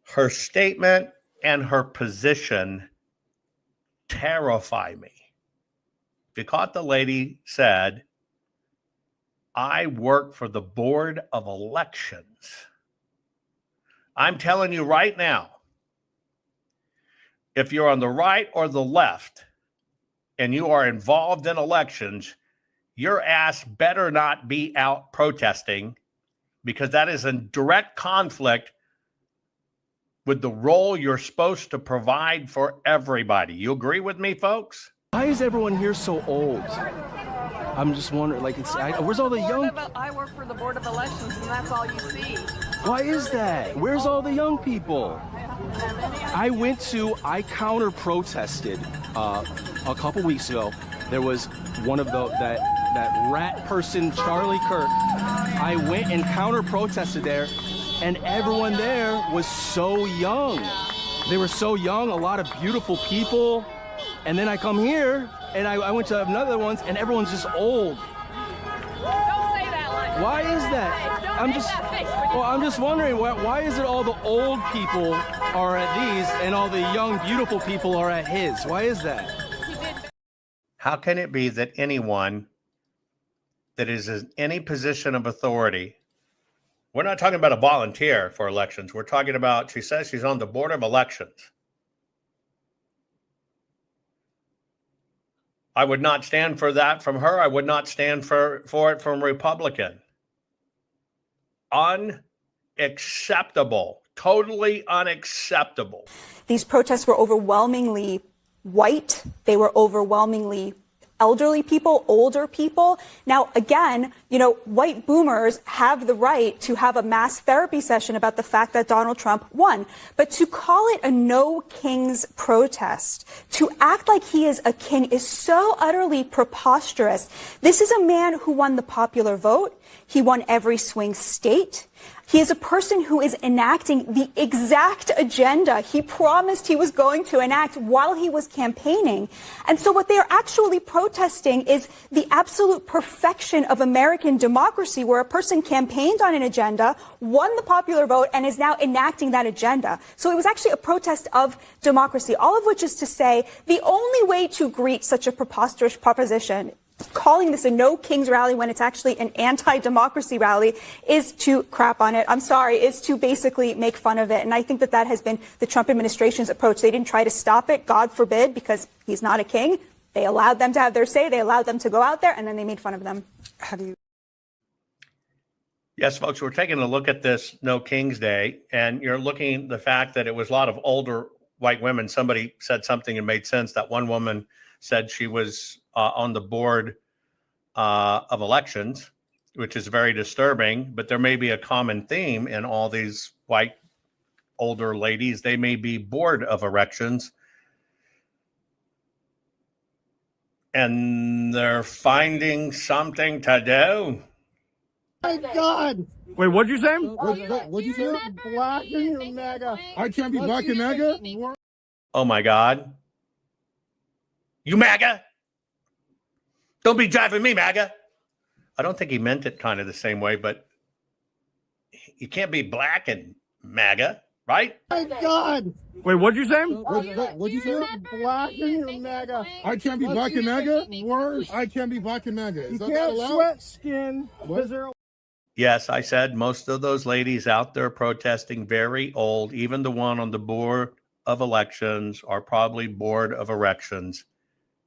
Her statement and her position terrify me. If you caught the lady said, I work for the Board of Elections. I'm telling you right now, if you're on the right or the left and you are involved in elections, your ass better not be out protesting, because that is in direct conflict with the role you're supposed to provide for everybody. You agree with me, folks? Why is everyone here so old? I'm just wondering, like, where's all the young? I work for the Board of Elections, and that's all you see. Why is that? Where's all the young people? I counter protested a couple weeks ago. There was one of that rat person, Charlie Kirk. I went and counter protested there, and everyone there was so young. They were so young, a lot of beautiful people. And then I come here, and I went to another ones, and everyone's just old. Don't say that like why is that? I'm just wondering, why is it all the old people are at these and all the young, beautiful people are at his? Why is that? How can it be that anyone that is in any position of authority, we're not talking about a volunteer for elections, we're talking about, she says she's on the Board of Elections. I would not stand for that from her. I would not stand for it from Republican. Unacceptable. Totally unacceptable. These protests were overwhelmingly white. They were overwhelmingly elderly people, older people. Now, again, white boomers have the right to have a mass therapy session about the fact that Donald Trump won. But to call it a no kings protest, to act like he is a king, is so utterly preposterous. This is a man who won the popular vote. He won every swing state. He is a person who is enacting the exact agenda he promised he was going to enact while he was campaigning. And so what they are actually protesting is the absolute perfection of American democracy, where a person campaigned on an agenda, won the popular vote, and is now enacting that agenda. So it was actually a protest of democracy, all of which is to say the only way to greet such a preposterous proposition, calling this a no kings rally when it's actually an anti-democracy rally, is to crap on it. I'm sorry, is to basically make fun of it. And I think that that has been the Trump administration's approach. They didn't try to stop it, God forbid, because he's not a king. They allowed them to have their say. They allowed them to go out there, and then they made fun of them. How do you? Yes, folks, we're taking a look at this No King's Day, and you're looking at the fact that it was a lot of older white women. Somebody said something and made sense. That one woman said she was on the board of elections, which is very disturbing, but there may be a common theme in all these white older ladies. They may be bored of elections, and they're finding something to do. My God! Wait, what'd you say? What'd you say? Black and MAGA. I can't be black and MAGA? Oh my God. You MAGA? Don't be driving me, MAGA. I don't think he meant it kind of the same way, but you can't be black and MAGA, right? My God! Wait, what'd you say? What'd you say? Black and MAGA. I can't be black and MAGA? Worse. I can't be black and MAGA. You can't sweat skin. Yes, I said most of those ladies out there protesting very old, even the one on the board of elections, are probably bored of erections.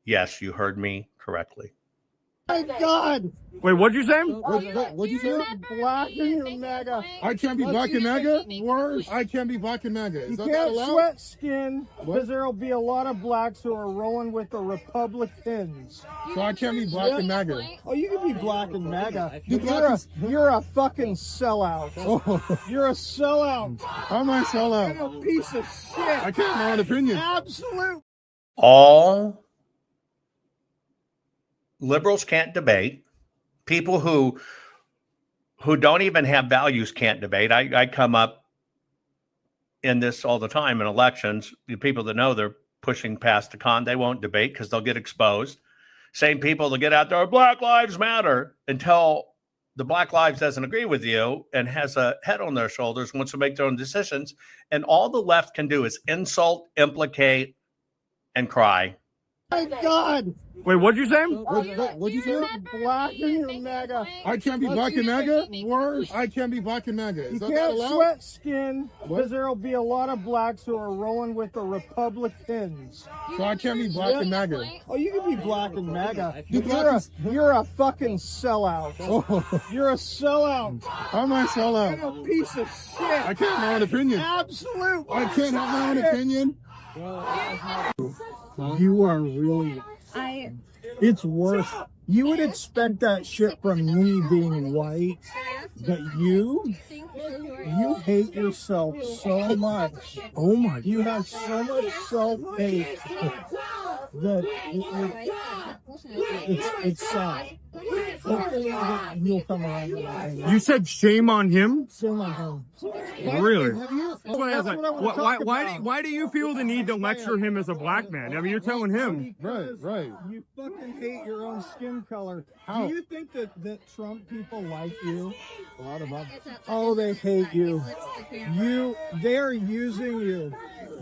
Yes, you heard me correctly. My God! Wait, what'd you say? What'd you say? Black and MAGA. I can't be black and MAGA? Worse. I can't be black and MAGA. You can't sweat skin because there'll be a lot of blacks who are rolling with the Republicans. So I can't be black and MAGA. Oh, you can be black and MAGA. You're a fucking sellout. Oh. You're a sellout. How am I a sellout? You're a piece of shit. I can't have my own opinion. Absolute. All liberals can't debate. People who don't even have values can't debate. I come up in this all the time in elections. The people that know they're pushing past the con, they won't debate because they'll get exposed. Same people that get out there, Black Lives Matter, until the Black Lives doesn't agree with you and has a head on their shoulders, wants to make their own decisions. And all the left can do is insult, implicate, and cry. My God! Wait, what'd you say? What'd you say? Black and MAGA. I can't be black and MAGA? Worse. I can't be black and MAGA. You can't sweat skin because there'll be a lot of blacks who are rolling with the Republicans. So I can't be black and MAGA. Oh, you can be black and MAGA. You're a fucking sellout. Oh. You're a sellout. How am I a sellout? You're a piece of shit. I can't have my own opinion. Absolute. I can't have my own opinion. You are really... It's worse. You would expect that shit from me being white, but you hate yourself so much. Oh my! You have so much self-hate that it's sad. Hopefully you'll come around to that. You said shame on him? Shame on him. Really? Why do you feel the need to lecture him as a black man? I mean, you're telling him. Right. You fucking hate your own skin color. How? Do you think that Trump people like you? A lot of them. Oh, they hate you. They're using you.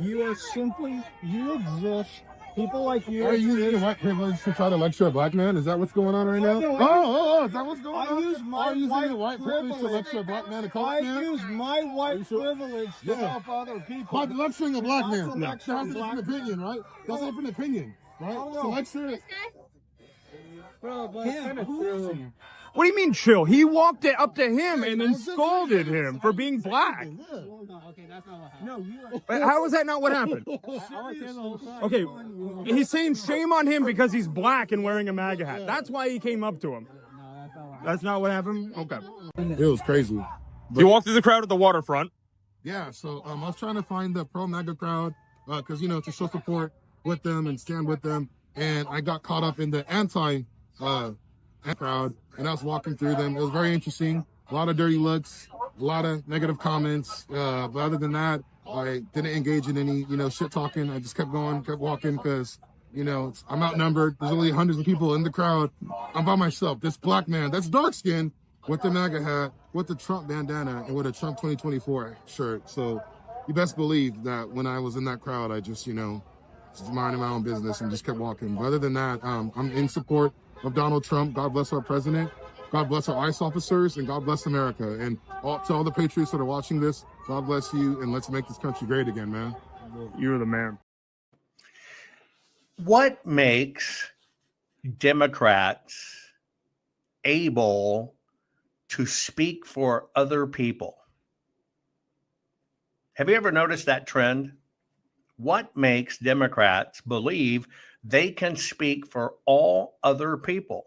You exist. People like you are using your white privilege to try to lecture a black man? Is that what's going on right now? Oh, is that what's going on? I use my white privilege to lecture a black man, a colored man? I use my white privilege to help other people. But lecturing a black man, that's a different opinion, right? That's a different opinion, right? So lecture... What do you mean chill? He walked up to him and then scolded him for being black. Okay, that's not what happened. No, how is that not what happened? Okay, he's saying shame on him because he's black and wearing a MAGA hat. That's why he came up to him. That's not what happened? Okay. It was crazy. You walked through the crowd at the waterfront. Yeah, so I was trying to find the pro-MAGA crowd because, to show support with them and stand with them. And I got caught up in the anti crowd, and I was walking through them. It was very interesting. A lot of dirty looks. a lot of negative comments. But other than that, I didn't engage in any, shit talking. I just kept going, kept walking because, I'm outnumbered. There's only hundreds of people in the crowd. I'm by myself. This black man, that's dark skin with the MAGA hat, with the Trump bandana, and with a Trump 2024 shirt. So you best believe that when I was in that crowd, I just, just minding my own business and just kept walking. But other than that, I'm in support of Donald Trump. God bless our president. God bless our ICE officers, and God bless America. And to all the patriots that are watching this, God bless you, and let's make this country great again, man. You're the man. What makes Democrats able to speak for other people? Have you ever noticed that trend? What makes Democrats believe they can speak for all other people?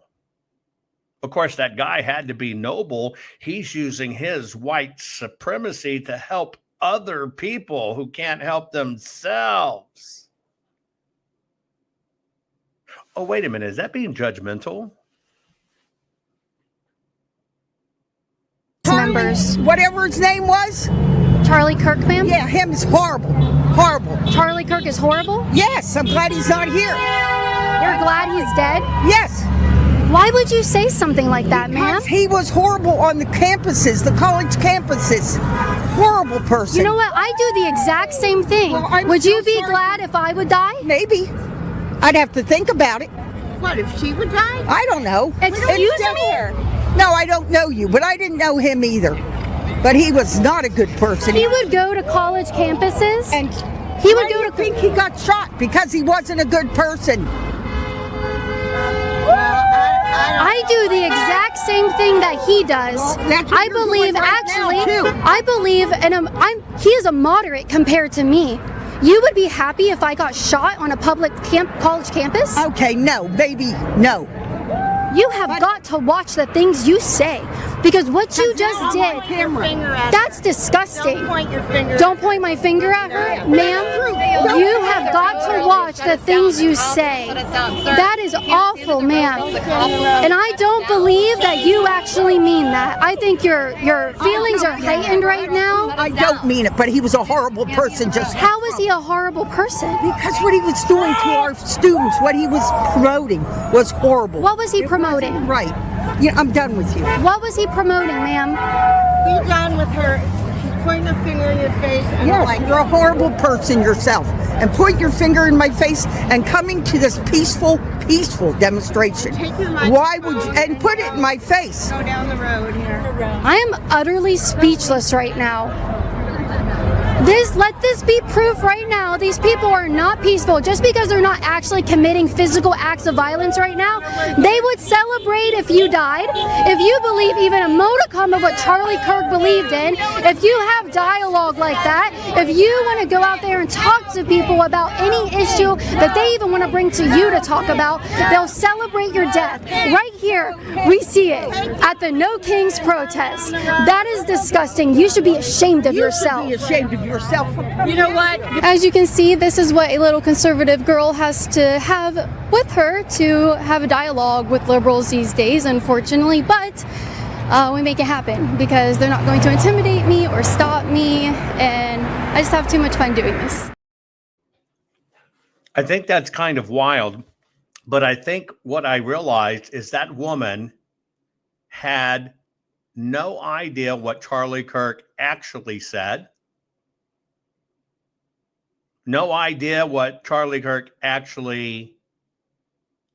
Of course, that guy had to be noble. He's using his white supremacy to help other people who can't help themselves. Oh, wait a minute. Is that being judgmental? Members. Whatever his name was? Charlie Kirk, ma'am? Yeah, him is horrible. Horrible. Charlie Kirk is horrible? Yes, I'm glad he's not here. You're glad he's dead? Yes. Why would you say something like that, ma'am? Because he was horrible on the campuses, the college campuses. Horrible person. You know what? I do the exact same thing. Well, would you be glad if I would die? Maybe. I'd have to think about it. What, if she would die? I don't know. Excuse me? No, I don't know you, but I didn't know him either. But he was not a good person. He would go to college campuses and he would go to think he got shot because he wasn't a good person. I do the exact same thing that he does. I believe I believe he is a moderate compared to me. You would be happy if I got shot on a public college campus? Okay, no, baby, no. You have got to watch the things you say, because what you just did, that's disgusting. Don't point your finger. Don't point my finger at her, ma'am. You have got to watch the things you say. That is awful, ma'am. And I don't believe that you actually mean that. I think your feelings are heightened right now. I don't mean it, but he was a horrible person. Just how was he a horrible person? Because what he was doing to our students, what he was promoting, was horrible. What was he promoting? Right. Yeah, I'm done with you. What was he promoting, ma'am? Be done with her. She's pointing a finger in your face. And yes, you're a horrible person yourself. And point your finger in my face and coming to this peaceful demonstration. Take your Why would you, and put it in my face? Go down the road here. I am utterly speechless right now. Let this be proof right now. These people are not peaceful. Just because they're not actually committing physical acts of violence right now, they would celebrate if you died. If you believe even a modicum of what Charlie Kirk believed in, if you have dialogue like that, if you want to go out there and talk to people about any issue that they even want to bring to you to talk about, they'll celebrate your death. Right here, we see it at the No Kings protest. That is disgusting. You should be ashamed of yourself. You should be ashamed of yourself. You know what? As you can see, this is what a little conservative girl has to have with her to have a dialogue with liberals these days, unfortunately. But we make it happen because they're not going to intimidate me or stop me, and I just have too much fun doing this. I think that's kind of wild, but I think what I realized is that woman had no idea what Charlie Kirk actually said. No idea what Charlie Kirk actually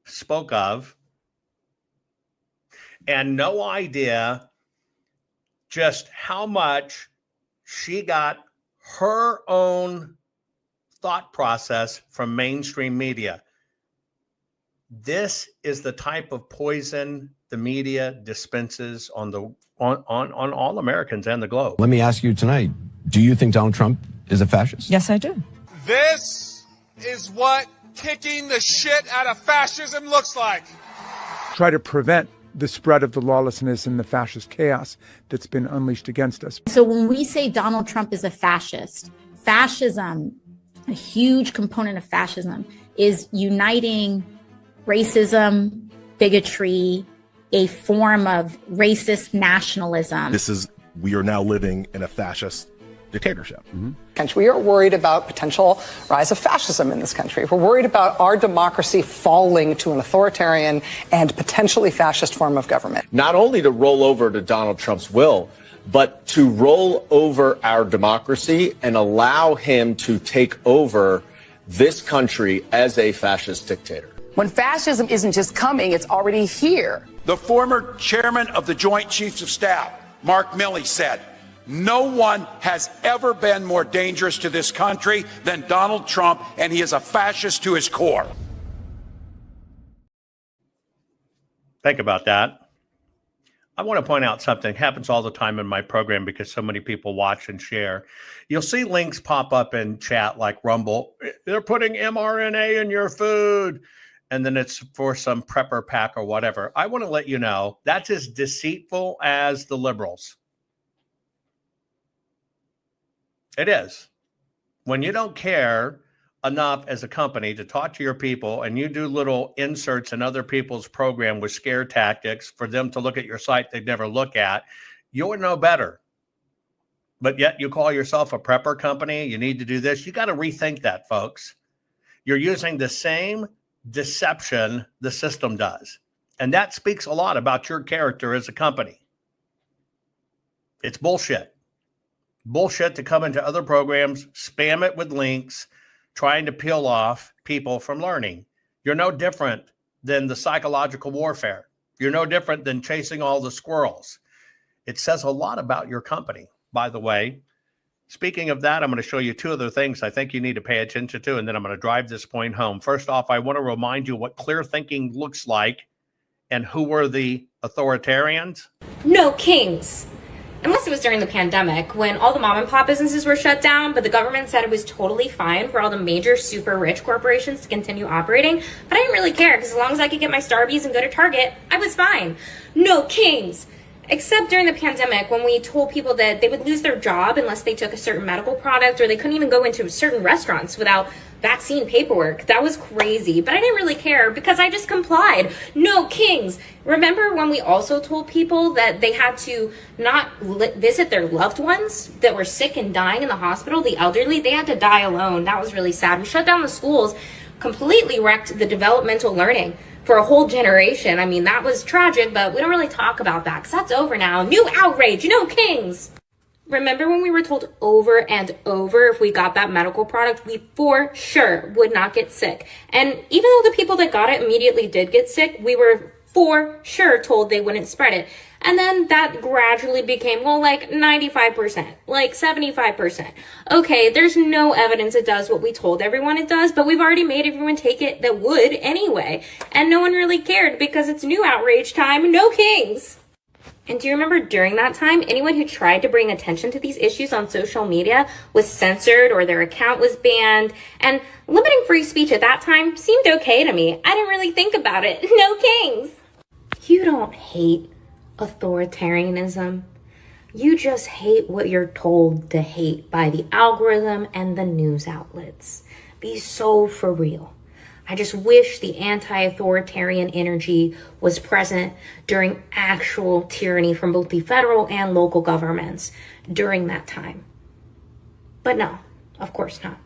spoke of. And no idea just how much she got her own thought process from mainstream media. This is the type of poison the media dispenses on all Americans and the globe. Let me ask you tonight, do you think Donald Trump is a fascist? Yes, I do. This is what kicking the shit out of fascism looks like. Try to prevent the spread of the lawlessness and the fascist chaos that's been unleashed against us. So when we say Donald Trump is a fascist, fascism, a huge component of fascism, is uniting racism, bigotry, a form of racist nationalism. This is we are now living in a fascist dictatorship. We are worried about potential rise of fascism in this country. We're worried about our democracy falling to an authoritarian and potentially fascist form of government. Not only to roll over to Donald Trump's will, but to roll over our democracy and allow him to take over this country as a fascist dictator. When fascism isn't just coming, it's already here. The former chairman of the Joint Chiefs of Staff, Mark Milley, said, "No one has ever been more dangerous to this country than Donald Trump, and he is a fascist to his core." Think about that. I want to point out something. It happens all the time in my program because so many people watch and share. You'll see links pop up in chat like Rumble. They're putting mRNA in your food. And then it's for some prepper pack or whatever. I want to let you know that's as deceitful as the liberals. It is. When you don't care enough as a company to talk to your people and you do little inserts in other people's program with scare tactics for them to look at your site they'd never look at, you'll know better. But yet you call yourself a prepper company. You need to do this. You got to rethink that, folks. You're using the same deception the system does. And that speaks a lot about your character as a company. It's bullshit. Bullshit to come into other programs, spam it with links, trying to peel off people from learning. You're no different than the psychological warfare. You're no different than chasing all the squirrels. It says a lot about your company, by the way. Speaking of that, I'm going to show you two other things I think you need to pay attention to, and then I'm going to drive this point home. First off, I want to remind you what clear thinking looks like and who were the authoritarians. No kings. Unless it was during the pandemic when all the mom and pop businesses were shut down, but the government said it was totally fine for all the major super rich corporations to continue operating. But I didn't really care because as long as I could get my Starbucks and go to Target, I was fine. No kings. Except during the pandemic when we told people that they would lose their job unless they took a certain medical product, or they couldn't even go into certain restaurants without vaccine paperwork. That was crazy, but I didn't really care because I just complied. No kings. Remember when we also told people that they had to not visit their loved ones that were sick and dying in the hospital, the elderly? They had to die alone. That was really sad. We shut down the schools, completely wrecked the developmental learning for a whole generation. I mean, that was tragic, but we don't really talk about that because that's over now. New outrage, no kings. Remember when we were told over and over if we got that medical product, we for sure would not get sick. And even though the people that got it immediately did get sick, we were for sure told they wouldn't spread it. And then that gradually became, well, like 95%, like 75%. Okay, there's no evidence it does what we told everyone it does, but we've already made everyone take it that would anyway. And no one really cared because it's new outrage time, no kings. And do you remember during that time, anyone who tried to bring attention to these issues on social media was censored or their account was banned? And limiting free speech at that time seemed okay to me. I didn't really think about it. No kings. You don't hate authoritarianism. You just hate what you're told to hate by the algorithm and the news outlets. Be so for real. I just wish the anti-authoritarian energy was present during actual tyranny from both the federal and local governments during that time. But no, of course not.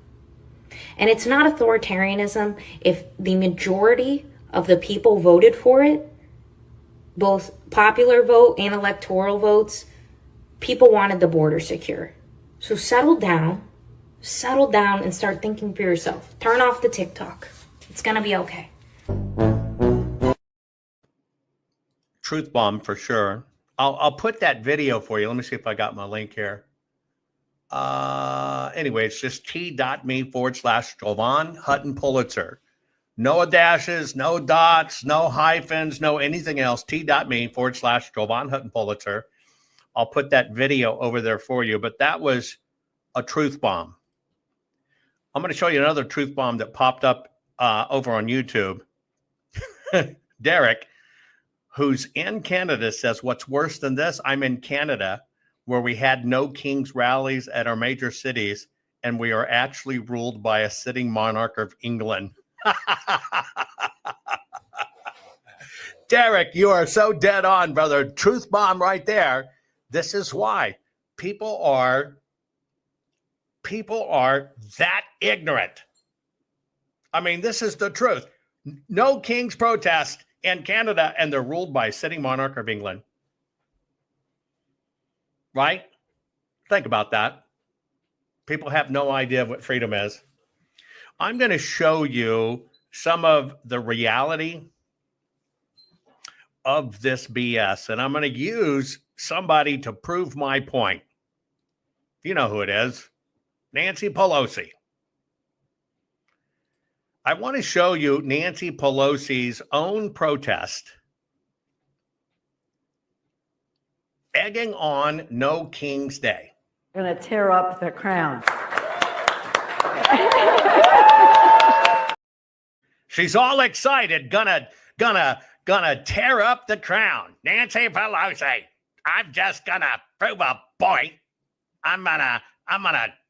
And it's not authoritarianism if the majority of the people voted for it, both popular vote and electoral votes. People wanted the border secure. So settle down and start thinking for yourself. Turn off the TikTok. It's gonna be okay. Truth bomb for sure. I'll put that video for you. Let me see if I got my link here. Anyway, it's just t.me/JovanHuttonPulitzer. No dashes, no dots, no hyphens, no anything else. t.me/JovanHuttonPulitzer. I'll put that video over there for you, but that was a truth bomb. I'm going to show you another truth bomb that popped up over on YouTube. Derek, who's in Canada, says, what's worse than this? I'm in Canada where we had no king's rallies at our major cities, and we are actually ruled by a sitting monarch of England. Derek, you are so dead on, brother. Truth bomb right there. This is why people are that ignorant. I mean, this is the truth. No king's protest in Canada, and they're ruled by a sitting monarch of England. Right? Think about that. People have no idea what freedom is. I'm going to show you some of the reality of this BS, and I'm going to use somebody to prove my point. You know who it is. Nancy Pelosi. I want to show you Nancy Pelosi's own protest egging on No King's Day. Going to tear up the crown. She's all excited, gonna tear up the crown. Nancy Pelosi, I'm just gonna prove a point. I'm gonna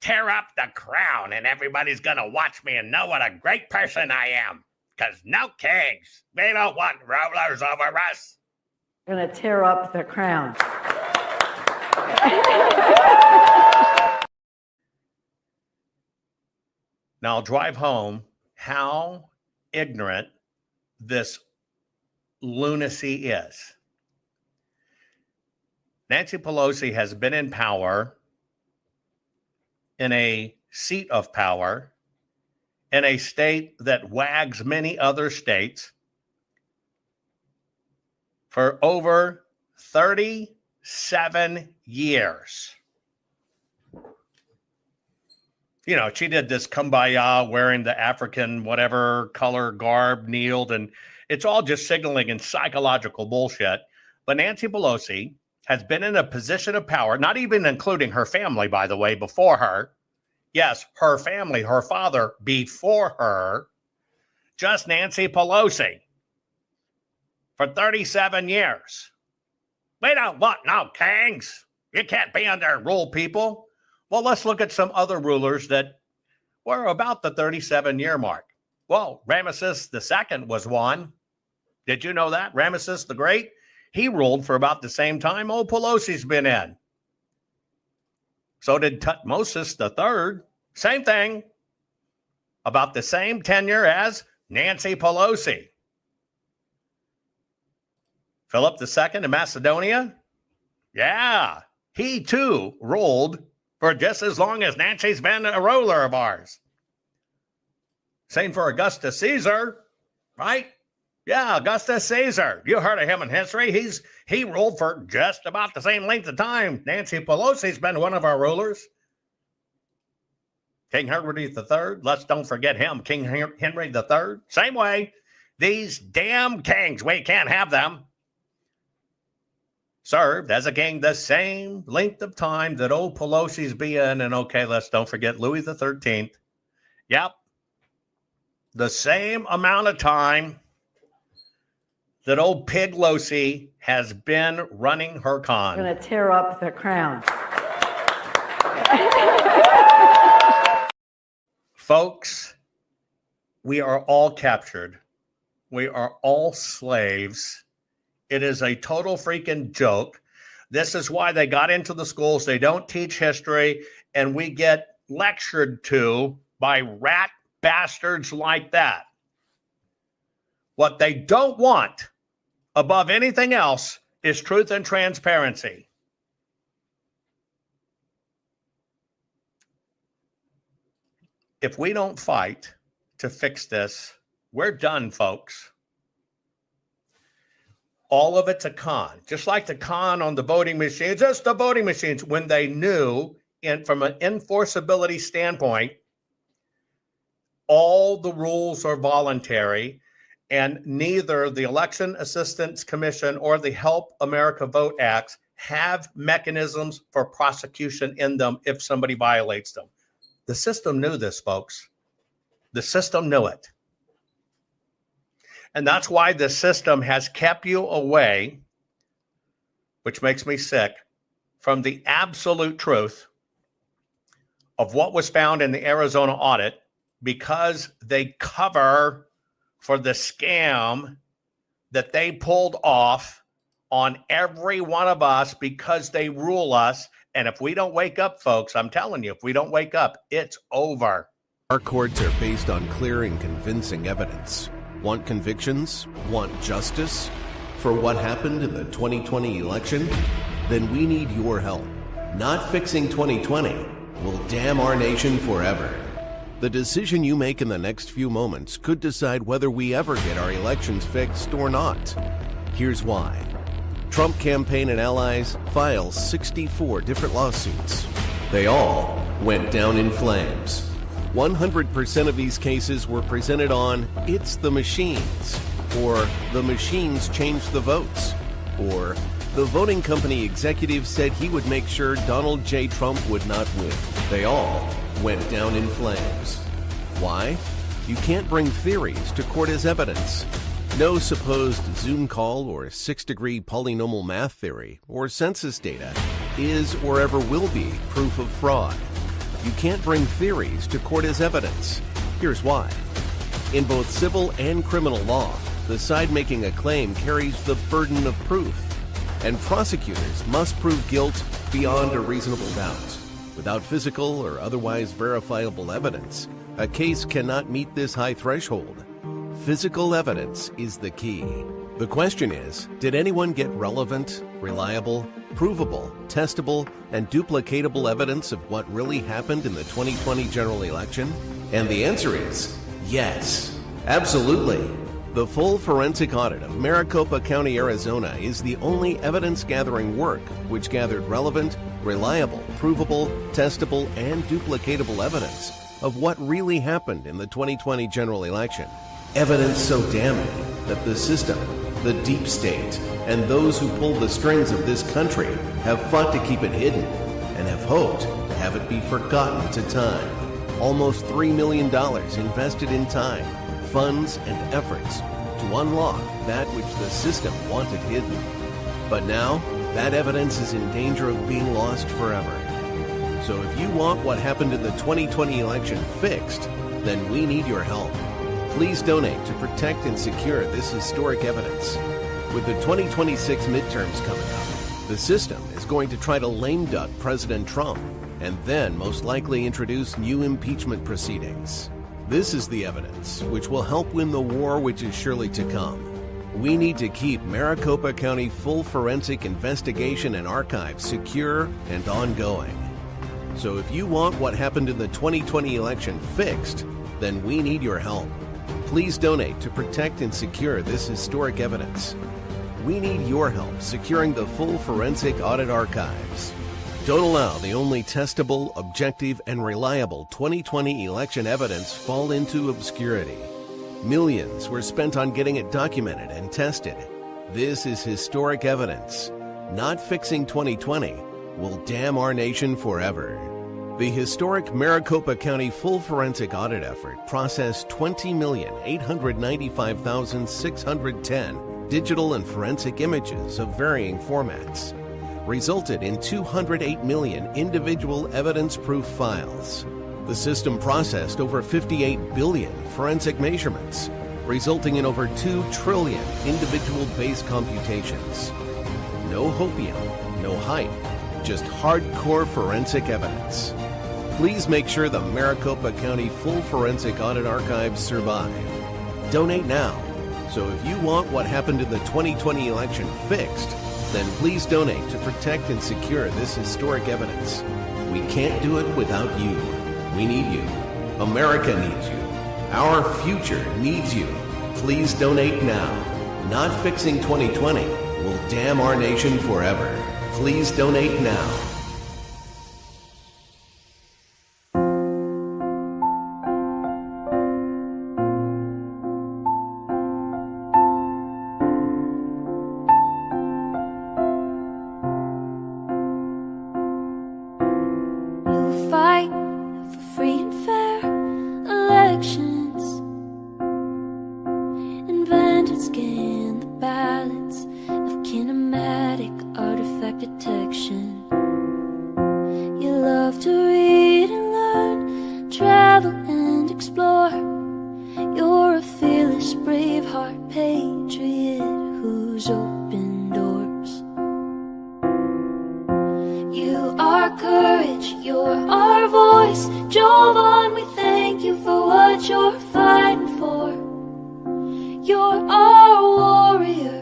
tear up the crown, and everybody's gonna watch me and know what a great person I am. Because no kings, we don't want rulers over us. Going to tear up the crown. Now I'll drive home how ignorant this lunacy is. Nancy Pelosi has been in power, in a seat of power, in a state that wags many other states for over 37 years. You know, she did this kumbaya wearing the African whatever color garb, kneeled, and it's all just signaling and psychological bullshit. But Nancy Pelosi has been in a position of power, not even including her family, by the way, before her. Yes, her family, her father before her, just Nancy Pelosi for 37 years. We don't want no kings. You can't be under rule, people. Well, let's look at some other rulers that were about the 37-year mark. Well, Ramesses II was one. Did you know that? Ramesses the Great, he ruled for about the same time old Pelosi's been in. So did Tutmosis III. Same thing. About the same tenure as Nancy Pelosi. Philip II of Macedonia. Yeah, he too ruled for just as long as Nancy's been a ruler of ours. Same for Augustus Caesar, right? Yeah, Augustus Caesar. You heard of him in history. He ruled for just about the same length of time. Nancy Pelosi's been one of our rulers. King Henry III. Let's don't forget him. King Henry III. Same way. These damn kings, we can't have them. Served as a king the same length of time that old Pelosi's been. And okay, let's don't forget Louis XIII. Yep. The same amount of time that old Pig Losi has been running her con. Going to tear up the crown. Folks, we are all captured. We are all slaves. It is a total freaking joke. This is why they got into the schools. They don't teach history, and we get lectured to by rat bastards like that. What they don't want above anything else is truth and transparency. If we don't fight to fix this, we're done, folks. All of it's a con. Just like the con on the voting machines, just the voting machines, when they knew from an enforceability standpoint, all the rules are voluntary, and neither the Election Assistance Commission or the Help America Vote Acts have mechanisms for prosecution in them if somebody violates them. The system knew this, folks. The system knew it. And that's why the system has kept you away, which makes me sick, from the absolute truth of what was found in the Arizona audit, because they cover for the scam that they pulled off on every one of us because they rule us. And if we don't wake up, folks, I'm telling you, if we don't wake up, it's over. Our courts are based on clear and convincing evidence. Want convictions? Want justice? For what happened in the 2020 election? Then we need your help. Not fixing 2020 will damn our nation forever. The decision you make in the next few moments could decide whether we ever get our elections fixed or not. Here's why. Trump campaign and allies filed 64 different lawsuits. They all went down in flames. 100% of these cases were presented on "It's the machines," or "The machines changed the votes," or "The voting company executive said he would make sure Donald J. Trump would not win." They all went down in flames. Why? You can't bring theories to court as evidence. No supposed Zoom call or six-degree polynomial math theory or census data is or ever will be proof of fraud. You can't bring theories to court as evidence. Here's why. In both civil and criminal law, the side making a claim carries the burden of proof, and prosecutors must prove guilt beyond a reasonable doubt. Without physical or otherwise verifiable evidence, a case cannot meet this high threshold. Physical evidence is the key. The question is, did anyone get relevant, reliable, provable, testable, and duplicatable evidence of what really happened in the 2020 general election? And the answer is yes, absolutely. The full forensic audit of Maricopa County, Arizona is the only evidence-gathering work which gathered relevant, reliable, provable, testable, and duplicatable evidence of what really happened in the 2020 general election. Evidence so damning that the system, the deep state, and those who pull the strings of this country have fought to keep it hidden and have hoped to have it be forgotten to time. Almost $3 million invested in time, funds, and efforts to unlock that which the system wanted hidden. But now, that evidence is in danger of being lost forever. So if you want what happened in the 2020 election fixed, then we need your help. Please donate to protect and secure this historic evidence. With the 2026 midterms coming up, the system is going to try to lame duck President Trump and then most likely introduce new impeachment proceedings. This is the evidence which will help win the war which is surely to come. We need to keep Maricopa County full forensic investigation and archive secure and ongoing. So if you want what happened in the 2020 election fixed, then we need your help. Please donate to protect and secure this historic evidence. We need your help securing the full forensic audit archives. Don't allow the only testable, objective, and reliable 2020 election evidence fall into obscurity. Millions were spent on getting it documented and tested. This is historic evidence. Not fixing 2020 will damn our nation forever. The historic Maricopa County full forensic audit effort processed 20,895,610 digital and forensic images of varying formats, resulted in 208 million individual evidence-proof files. The system processed over 58 billion forensic measurements, resulting in over 2 trillion individual base computations. No hopium, no hype, just hardcore forensic evidence. Please make sure the Maricopa County full forensic audit archives survive. Donate now. So if you want what happened in the 2020 election fixed, then please donate to protect and secure this historic evidence. We can't do it without you. We need you. America needs you. Our future needs you. Please donate now. Not fixing 2020 will damn our nation forever. Please donate now. Fight for free and fair elections. Invent and scan the ballots of kinematic artifact detection. You love to read and learn, travel and explore. You're a fearless, brave heart patriot whose open doors You are courage, you're our voice. Jovan, we thank you for what you're fighting for. You're our warrior.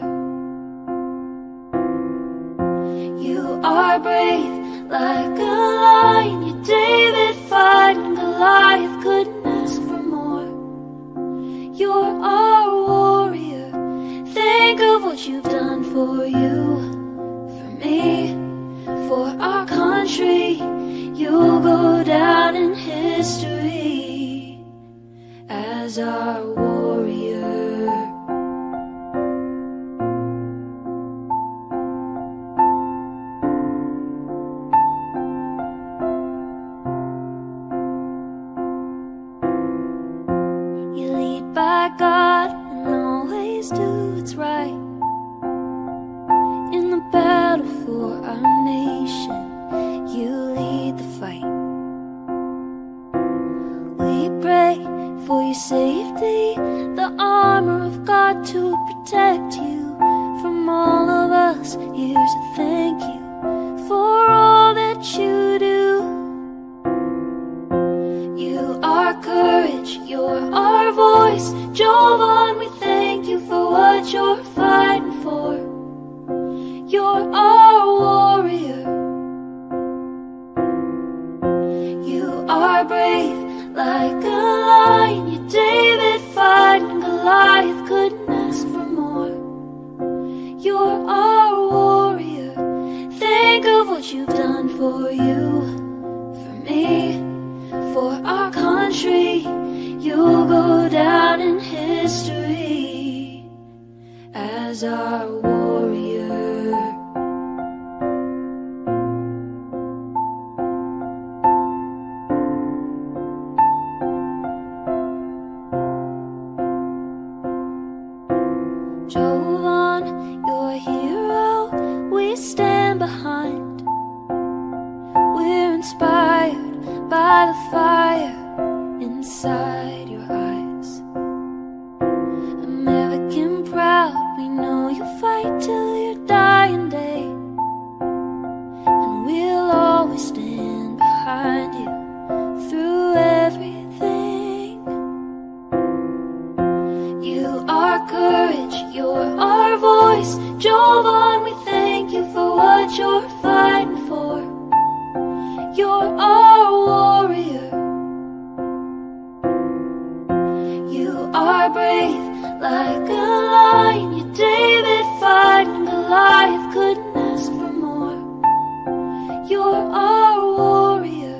You are brave like a lion. You're David fighting Goliath, couldn't ask for more. You're our warrior. Think of what you've done for you, for me, for our country. You'll go down in history as our warrior. You lead by God and always do what's right. In the battle for our nation, you lead the fight. We pray for your safety, the armor of God to protect you from all of us. Here's a thank you for all that you do. You are courage, you're our voice. Jovan, we thank you for what you're fighting for. You're our warrior. You are brave like a lion. You're David fighting Goliath, couldn't ask for more. You're our warrior. Think of what you've done for you, for me, for our country. You'll go down in history as our warrior. Jovan, you're a hero we stand behind. We're inspired by the fire inside your eyes. American proud, we know you'll fight till your dying day. And we'll always stand behind you through everything. You are courage, you're our voice. Jovan, we thank you for what you're fighting for. You're our warrior. You are brave like a lion. You're David fighting Goliath, couldn't ask for more. You're our warrior.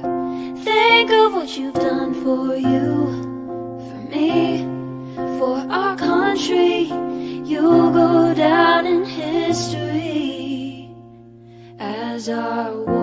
Think of what you've done for you, for me, for our country. You'll go down in history as our warrior.